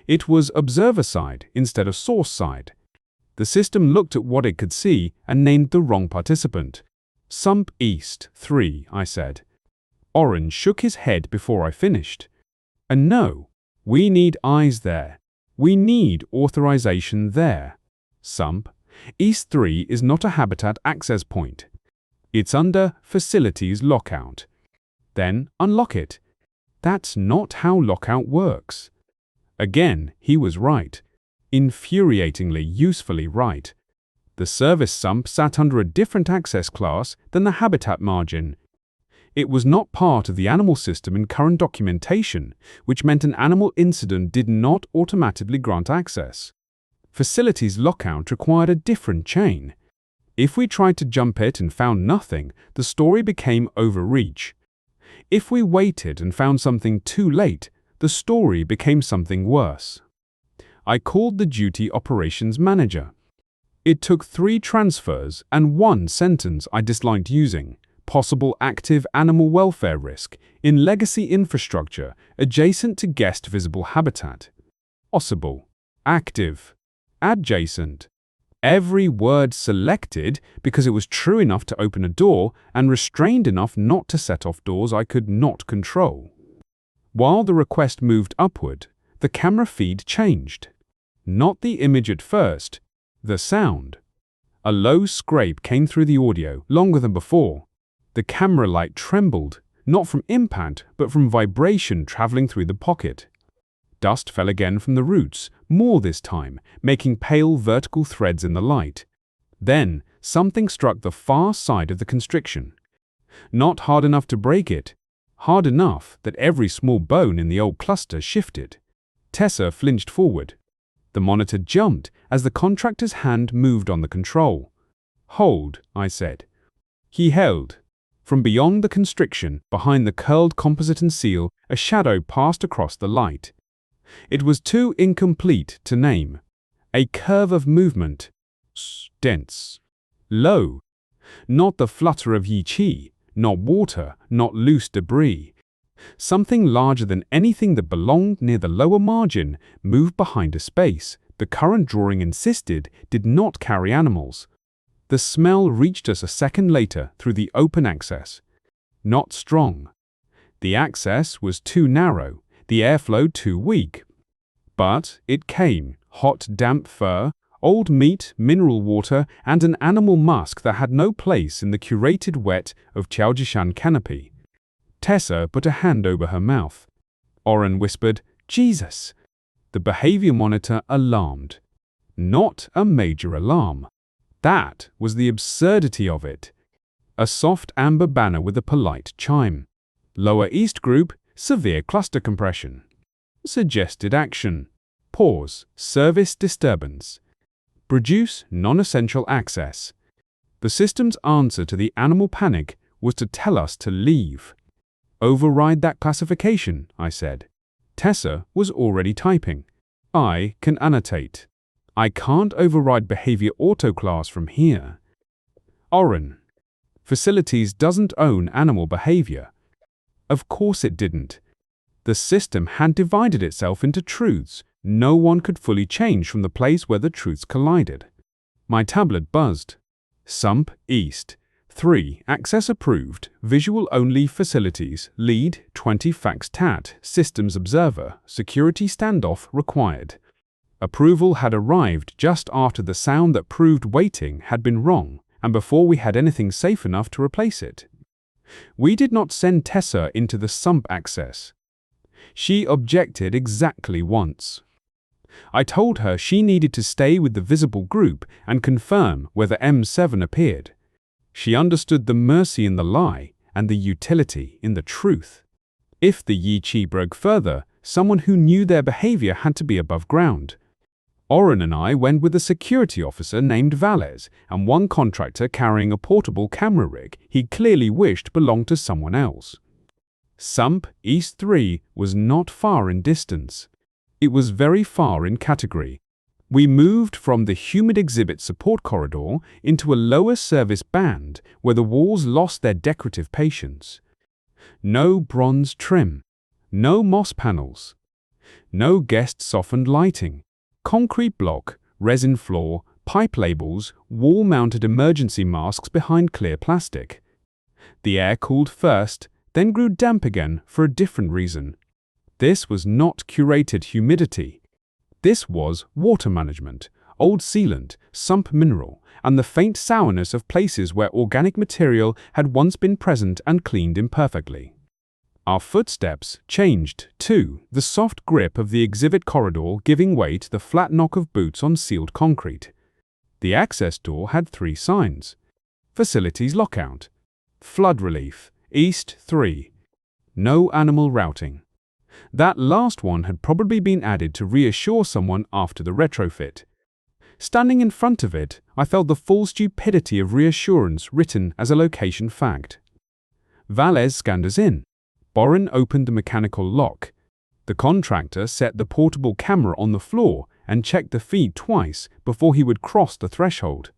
It was observer side instead of source side. The system looked at what it could see and named the wrong participant. Sump East 3, I said. Oren shook his head before I finished. And no, we need eyes there. We need authorization there. Sump East 3 is not a habitat access point. It's under facilities lockout. Then unlock it. That's not how lockout works. Again, he was right. Infuriatingly, usefully right. The service sump sat under a different access class than the habitat margin. It was not part of the animal system in current documentation, which meant an animal incident did not automatically grant access. Facilities lockout required a different chain. If we tried to jump it and found nothing, the story became overreach. If we waited and found something too late, the story became something worse. I called the duty operations manager. It took 3 transfers and 1 sentence I disliked using. Possible active animal welfare risk in legacy infrastructure adjacent to guest visible habitat. Possible, active, adjacent. Every word selected because it was true enough to open a door and restrained enough not to set off doors I could not control. While the request moved upward, the camera feed changed. Not the image at first, the sound. A low scrape came through the audio, longer than before. The camera light trembled, not from impact, but from vibration traveling through the pocket. Dust fell again from the roots, more this time, making pale vertical threads in the light. Then, something struck the far side of the constriction. Not hard enough to break it, hard enough that every small bone in the old cluster shifted. Tessa flinched forward. The monitor jumped as the contractor's hand moved on the control. "Hold," I said. He held. From beyond the constriction, behind the curled composite and seal, a shadow passed across the light. It was too incomplete to name. A curve of movement. Dense. Low. Not the flutter of Yi Qi, not water, not loose debris. Something larger than anything that belonged near the lower margin moved behind a space the current drawing insisted did not carry animals. The smell reached us a second later through the open access. Not strong. The access was too narrow, the airflow too weak. But it came, hot damp fur, old meat, mineral water, and an animal musk that had no place in the curated wet of Tiaojishan Canopy. Tessa put a hand over her mouth. Oren whispered, "Jesus!" The behavior monitor alarmed. Not a major alarm. That was the absurdity of it. A soft amber banner with a polite chime. Lower East Group, severe cluster compression. Suggested action. Pause, service disturbance. Produce non-essential access. The system's answer to the animal panic was to tell us to leave. Override that classification, I said. Tessa was already typing. I can annotate. I can't override behavior autoclass from here. Oren. Facilities doesn't own animal behavior. Of course it didn't. The system had divided itself into truths. No one could fully change from the place where the truths collided. My tablet buzzed. Sump East. 3. Access approved. Visual only facilities. Lead 20 fax tat. Systems observer. Security standoff required. Approval had arrived just after the sound that proved waiting had been wrong and before we had anything safe enough to replace it. We did not send Tessa into the sump access. She objected exactly once. I told her she needed to stay with the visible group and confirm whether M7 appeared. She understood the mercy in the lie and the utility in the truth. If the Yi Qi broke further, someone who knew their behavior had to be above ground. Oren and I went with a security officer named Valles and one contractor carrying a portable camera rig he clearly wished belonged to someone else. Sump East 3 was not far in distance. It was very far in category. We moved from the humid exhibit support corridor into a lower service band where the walls lost their decorative patience. No bronze trim, no moss panels, no guest softened lighting, concrete block, resin floor, pipe labels, wall-mounted emergency masks behind clear plastic. The air cooled first, then grew damp again for a different reason. This was not curated humidity. This was water management, old sealant, sump mineral, and the faint sourness of places where organic material had once been present and cleaned imperfectly. Our footsteps changed, too, the soft grip of the exhibit corridor giving way to the flat knock of boots on sealed concrete. The access door had 3 signs. Facilities lockout. Flood relief. East 3. No animal routing. That last one had probably been added to reassure someone after the retrofit. Standing in front of it, I felt the full stupidity of reassurance written as a location fact. Valles scanned us in. Boren opened the mechanical lock. The contractor set the portable camera on the floor and checked the feed twice before he would cross the threshold.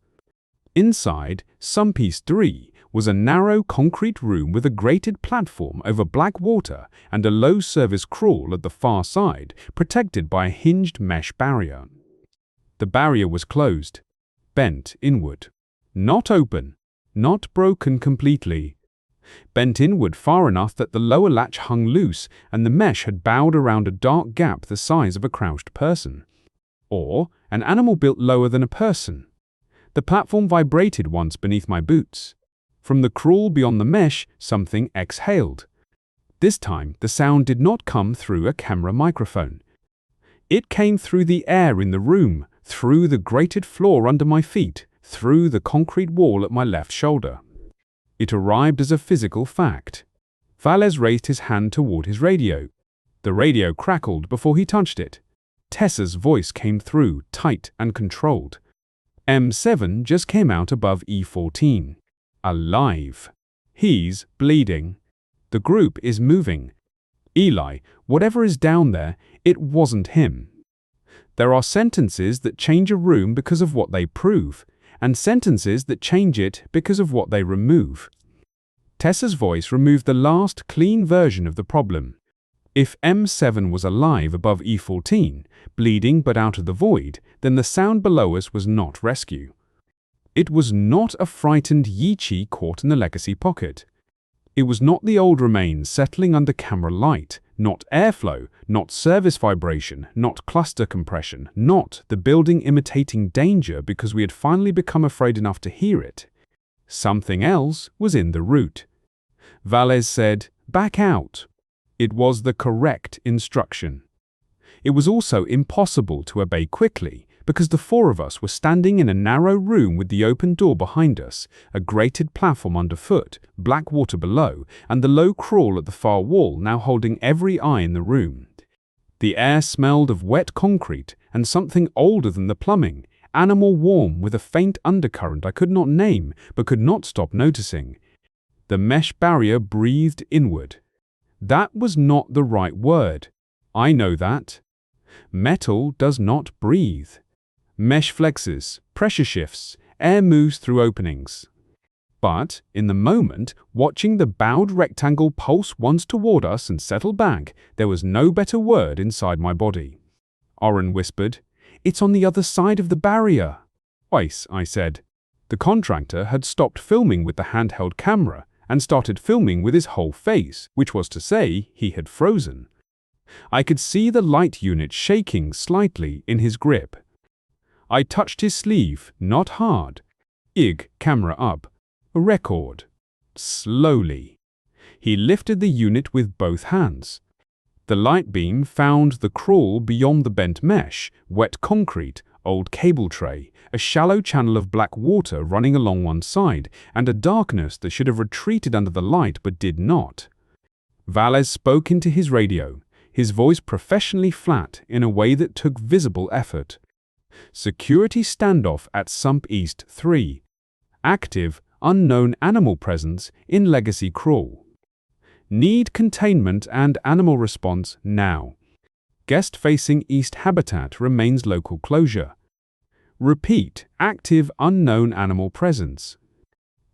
Inside, Sumpiece 3 was a narrow concrete room with a grated platform over black water and a low-service crawl at the far side, protected by a hinged mesh barrier. The barrier was closed, bent inward. Not open, not broken completely. Bent inward far enough that the lower latch hung loose and the mesh had bowed around a dark gap the size of a crouched person. Or an animal built lower than a person. The platform vibrated once beneath my boots. From the crawl beyond the mesh, something exhaled. This time, the sound did not come through a camera microphone. It came through the air in the room, through the grated floor under my feet, through the concrete wall at my left shoulder. It arrived as a physical fact. Valles raised his hand toward his radio. The radio crackled before he touched it. Tessa's voice came through, tight and controlled. M7 just came out above E14. Alive. He's bleeding. The group is moving. Eli, whatever is down there, it wasn't him. There are sentences that change a room because of what they prove, and sentences that change it because of what they remove. Tessa's voice removed the last clean version of the problem. If M7 was alive above E14, bleeding but out of the void, then the sound below us was not rescue. It was not a frightened Yichi caught in the legacy pocket. It was not the old remains settling under camera light, not airflow, not service vibration, not cluster compression, not the building imitating danger because we had finally become afraid enough to hear it. Something else was in the route. Valles said, "Back out." It was the correct instruction. It was also impossible to obey quickly because the 4 of us were standing in a narrow room with the open door behind us, a grated platform underfoot, black water below, and the low crawl at the far wall now holding every eye in the room. The air smelled of wet concrete and something older than the plumbing, animal warm with a faint undercurrent I could not name but could not stop noticing. The mesh barrier breathed inward. That was not the right word. I know that. Metal does not breathe. Mesh flexes, pressure shifts, air moves through openings. But, in the moment, watching the bowed rectangle pulse once toward us and settle back, there was no better word inside my body. Oren whispered, "It's on the other side of the barrier." "Twice," I said. The contractor had stopped filming with the handheld camera and started filming with his whole face, which was to say, he had frozen. I could see the light unit shaking slightly in his grip. I touched his sleeve, not hard. IG, camera up. Record. Slowly. He lifted the unit with both hands. The light beam found the crawl beyond the bent mesh, wet concrete, old cable tray, a shallow channel of black water running along one side, and a darkness that should have retreated under the light but did not. Valles spoke into his radio, his voice professionally flat in a way that took visible effort. Security standoff at Sump East 3. Active, unknown animal presence in Legacy Crawl. Need containment and animal response now. Guest-facing East habitat remains local closure. Repeat, active unknown animal presence.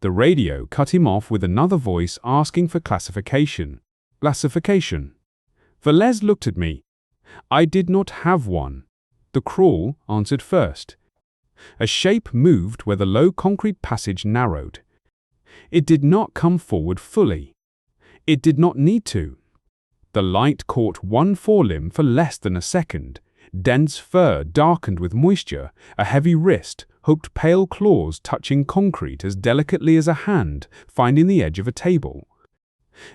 The radio cut him off with another voice asking for classification. Classification. Valles looked at me. I did not have one. The crawl answered first. A shape moved where the low concrete passage narrowed. It did not come forward fully. It did not need to. The light caught one forelimb for less than a second. Dense fur darkened with moisture, a heavy wrist, hooked pale claws touching concrete as delicately as a hand finding the edge of a table.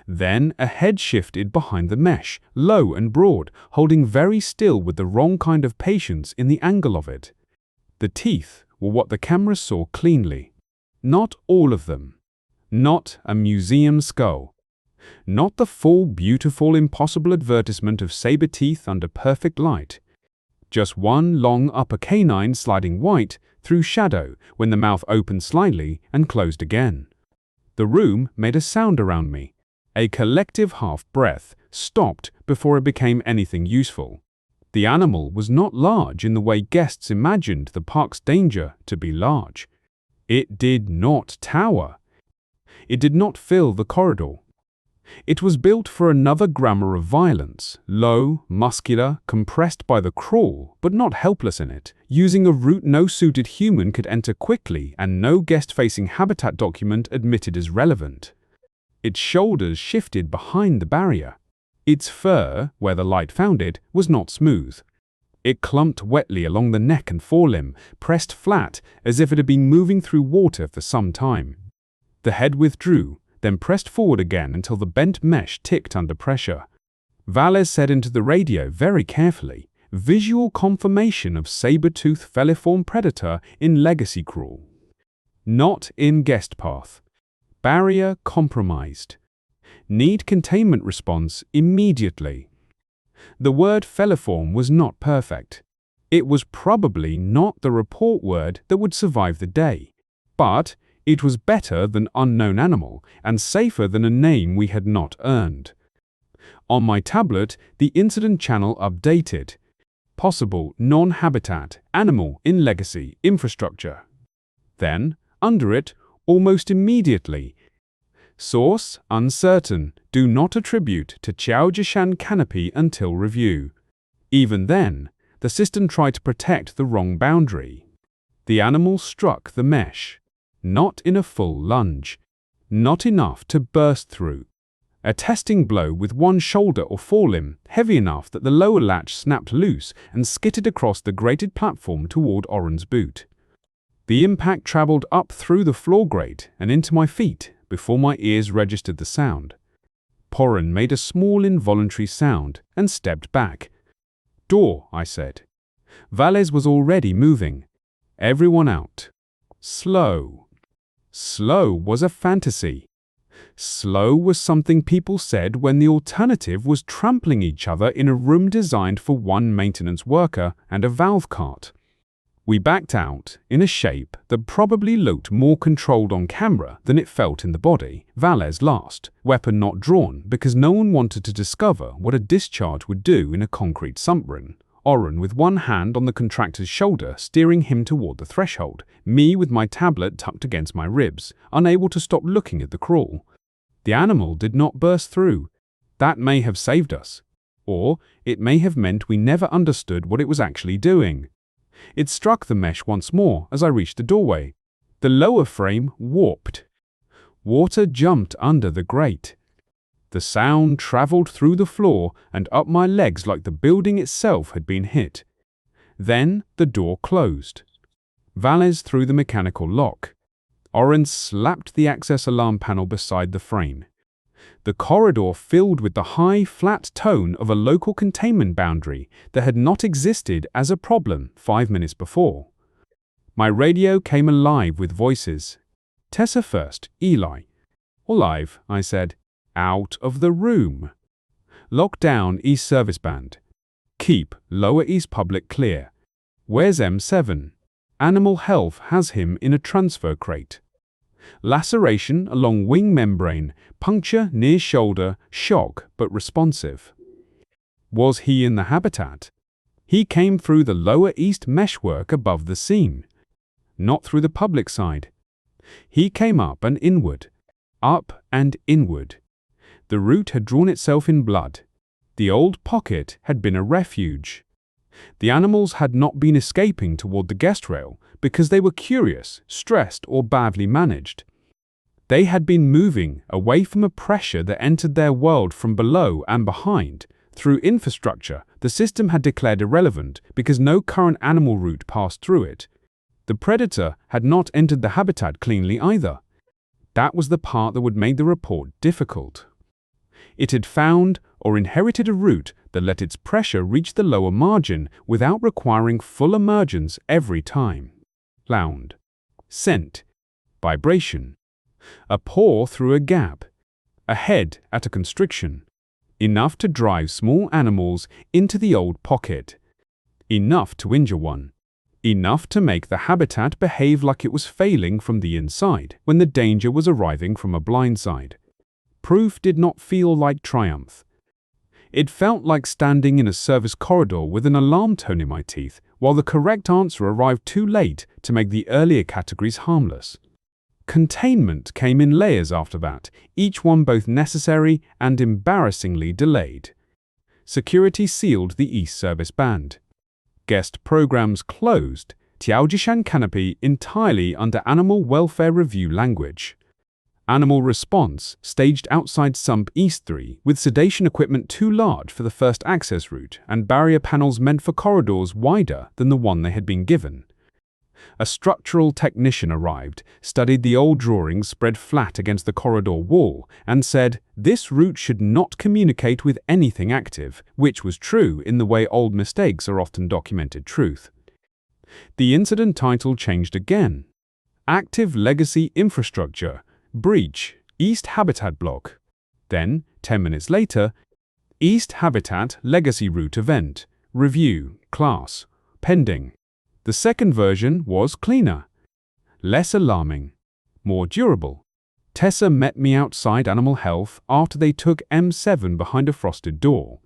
Then a head shifted behind the mesh, low and broad, holding very still with the wrong kind of patience in the angle of it. The teeth were what the camera saw cleanly. Not all of them. Not a museum skull. Not the full, beautiful, impossible advertisement of saber teeth under perfect light. Just one long upper canine sliding white through shadow when the mouth opened slightly and closed again. The room made a sound around me. A collective half-breath stopped before it became anything useful. The animal was not large in the way guests imagined the park's danger to be large. It did not tower. It did not fill the corridor. It was built for another grammar of violence, low, muscular, compressed by the crawl, but not helpless in it, using a route no suited human could enter quickly and no guest-facing habitat document admitted as relevant. Its shoulders shifted behind the barrier. Its fur, where the light found it, was not smooth. It clumped wetly along the neck and forelimb, pressed flat as if it had been moving through water for some time. The head withdrew, then pressed forward again until the bent mesh ticked under pressure. Valles said into the radio very carefully, "Visual confirmation of saber-tooth feliform predator in legacy crawl. Not in guest path. Barrier compromised. Need containment response immediately." The word feliform was not perfect. It was probably not the report word that would survive the day, but it was better than unknown animal and safer than a name we had not earned. On my tablet, the incident channel updated. Possible non-habitat animal in legacy infrastructure. Then, under it, almost immediately, source uncertain, do not attribute to Tiaojishan Canopy until review. Even then, the system tried to protect the wrong boundary. The animal struck the mesh. Not in a full lunge. Not enough to burst through. A testing blow with one shoulder or forelimb, heavy enough that the lower latch snapped loose and skittered across the grated platform toward Oren's boot. The impact traveled up through the floor grate and into my feet before my ears registered the sound. Oren made a small involuntary sound and stepped back. "Door," I said. Valles was already moving. Everyone out. Slow. Slow was a fantasy. Slow was something people said when the alternative was trampling each other in a room designed for one maintenance worker and a valve cart. We backed out in a shape that probably looked more controlled on camera than it felt in the body. Valles last, weapon not drawn because no one wanted to discover what a discharge would do in a concrete submarine. Oren with one hand on the contractor's shoulder steering him toward the threshold, me with my tablet tucked against my ribs, unable to stop looking at the crawl. The animal did not burst through. That may have saved us. Or it may have meant we never understood what it was actually doing. It struck the mesh once more as I reached the doorway. The lower frame warped. Water jumped under the grate. The sound traveled through the floor and up my legs like the building itself had been hit. Then the door closed. Valles threw the mechanical lock. Oren slapped the access alarm panel beside the frame. The corridor filled with the high, flat tone of a local containment boundary that had not existed as a problem 5 minutes before. My radio came alive with voices. "Tessa first, Eli." "Alive," I said. "Out of the room." "Lock down East Service Band. Keep Lower East Public clear. Where's M7? Animal Health has him in a transfer crate. Laceration along wing membrane, puncture near shoulder, shock but responsive." Was he in the habitat? He came through the Lower East meshwork above the seam. Not through the public side. He came up and inward. Up and inward. The route had drawn itself in blood. The old pocket had been a refuge. The animals had not been escaping toward the guest rail because they were curious, stressed, or badly managed. They had been moving away from a pressure that entered their world from below and behind. Through infrastructure, the system had declared irrelevant because no current animal route passed through it. The predator had not entered the habitat cleanly either. That was the part that would make the report difficult. It had found or inherited a route that let its pressure reach the lower margin without requiring full emergence every time. Sound, scent, vibration, a paw through a gap, a head at a constriction, enough to drive small animals into the old pocket, enough to injure one, enough to make the habitat behave like it was failing from the inside when the danger was arriving from a blind side. Proof did not feel like triumph. It felt like standing in a service corridor with an alarm tone in my teeth while the correct answer arrived too late to make the earlier categories harmless. Containment came in layers after that, each one both necessary and embarrassingly delayed. Security sealed the East Service band. Guest programs closed, Tiaojishan Canopy entirely under Animal Welfare Review language. Animal response staged outside Sump East 3 with sedation equipment too large for the first access route and barrier panels meant for corridors wider than the one they had been given. A structural technician arrived, studied the old drawings spread flat against the corridor wall, and said this route should not communicate with anything active, which was true in the way old mistakes are often documented truth. The incident title changed again. Active Legacy Infrastructure, Breach, East Habitat Block. Then, 10 minutes later, East Habitat Legacy Route Event, Review, Class, Pending. The second version was cleaner, less alarming, more durable. Tessa met me outside Animal Health after they took M7 behind a frosted door.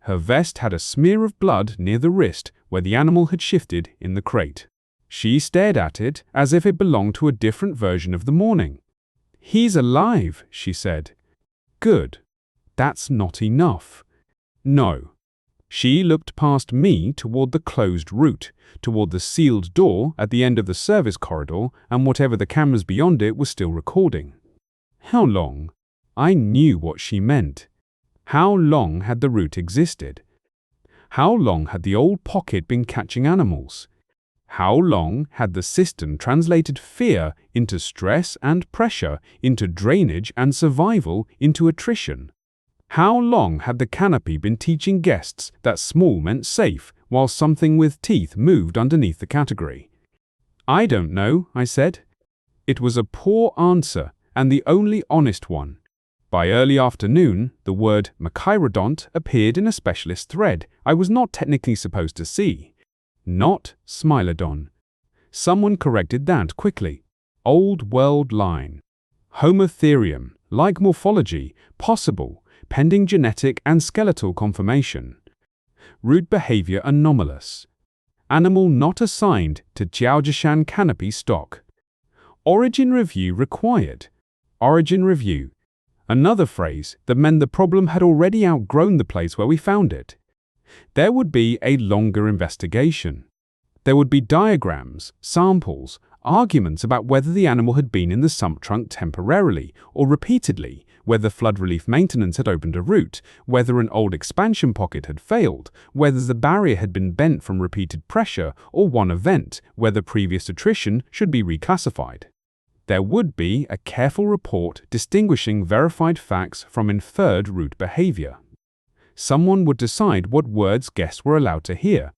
Her vest had a smear of blood near the wrist where the animal had shifted in the crate. She stared at it as if it belonged to a different version of the morning. "He's alive," she said. "Good. That's not enough." "No." She looked past me toward the closed route, toward the sealed door at the end of the service corridor, and whatever the cameras beyond it were still recording. How long? I knew what she meant. How long had the route existed? How long had the old pocket been catching animals? How long had the system translated fear into stress and pressure, into drainage and survival, into attrition? How long had the canopy been teaching guests that small meant safe, while something with teeth moved underneath the category? "I don't know," I said. It was a poor answer, and the only honest one. By early afternoon, the word machairodont appeared in a specialist thread I was not technically supposed to see. Not smilodon. Someone corrected that quickly. Old world line. Homotherium, like morphology, possible, pending genetic and skeletal confirmation. Root behavior anomalous. Animal not assigned to Tiaojishan Canopy stock. Origin review required. Origin review. Another phrase that meant the problem had already outgrown the place where we found it. There would be a longer investigation. There would be diagrams, samples, arguments about whether the animal had been in the sump trunk temporarily or repeatedly, whether flood relief maintenance had opened a route, whether an old expansion pocket had failed, whether the barrier had been bent from repeated pressure or one event, whether previous attrition should be reclassified. There would be a careful report distinguishing verified facts from inferred route behavior. Someone would decide what words guests were allowed to hear.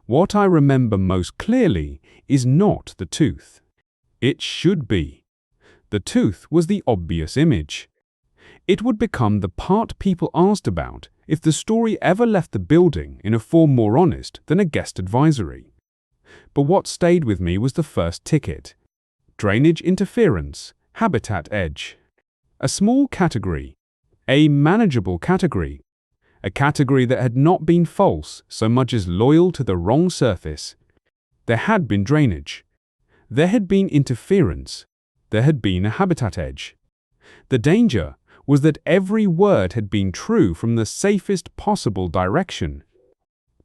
What I remember most clearly is not the tooth. It should be. The tooth was the obvious image. It would become the part people asked about if the story ever left the building in a form more honest than a guest advisory. But what stayed with me was the first ticket. Drainage interference, habitat edge. A small category. A manageable category. A category that had not been false so much as loyal to the wrong surface. There had been drainage. There had been interference. There had been a habitat edge. The danger was that every word had been true from the safest possible direction.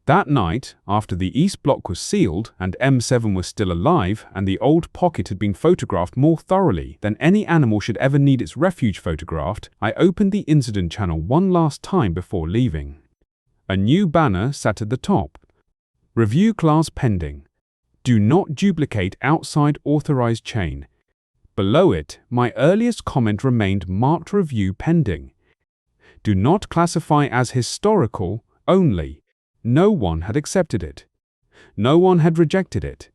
That night, after the East Block was sealed and M7 was still alive and the old pocket had been photographed more thoroughly than any animal should ever need its refuge photographed, I opened the incident channel one last time before leaving. A new banner sat at the top. Review class pending. Do not duplicate outside authorized chain. Below it, my earliest comment remained marked review pending. Do not classify as historical only. No one had accepted it. No one had rejected it.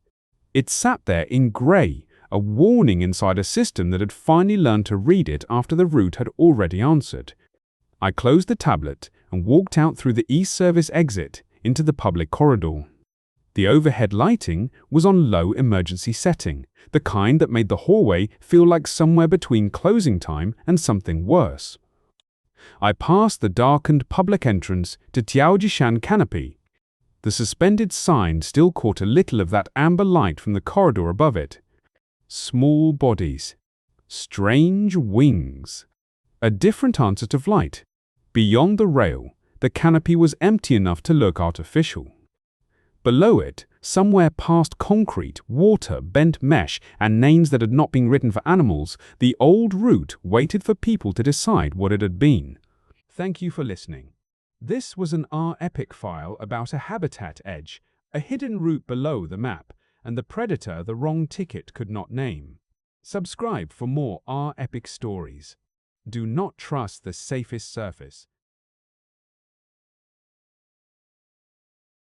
It sat there in grey, a warning inside a system that had finally learned to read it after the root had already answered. I closed the tablet and walked out through the East Service exit into the public corridor. The overhead lighting was on low emergency setting, the kind that made the hallway feel like somewhere between closing time and something worse. I passed the darkened public entrance to Tiaojishan Canopy. The suspended sign still caught a little of that amber light from the corridor above it. Small bodies. Strange wings. A different answer to flight. Beyond the rail, the canopy was empty enough to look artificial. Below it, somewhere past concrete, water, bent mesh, and names that had not been written for animals, the old route waited for people to decide what it had been. Thank you for listening. This was an R Epoch file about a habitat edge, a hidden route below the map, and the predator the wrong ticket could not name. Subscribe for more R Epoch stories. Do not trust the safest surface.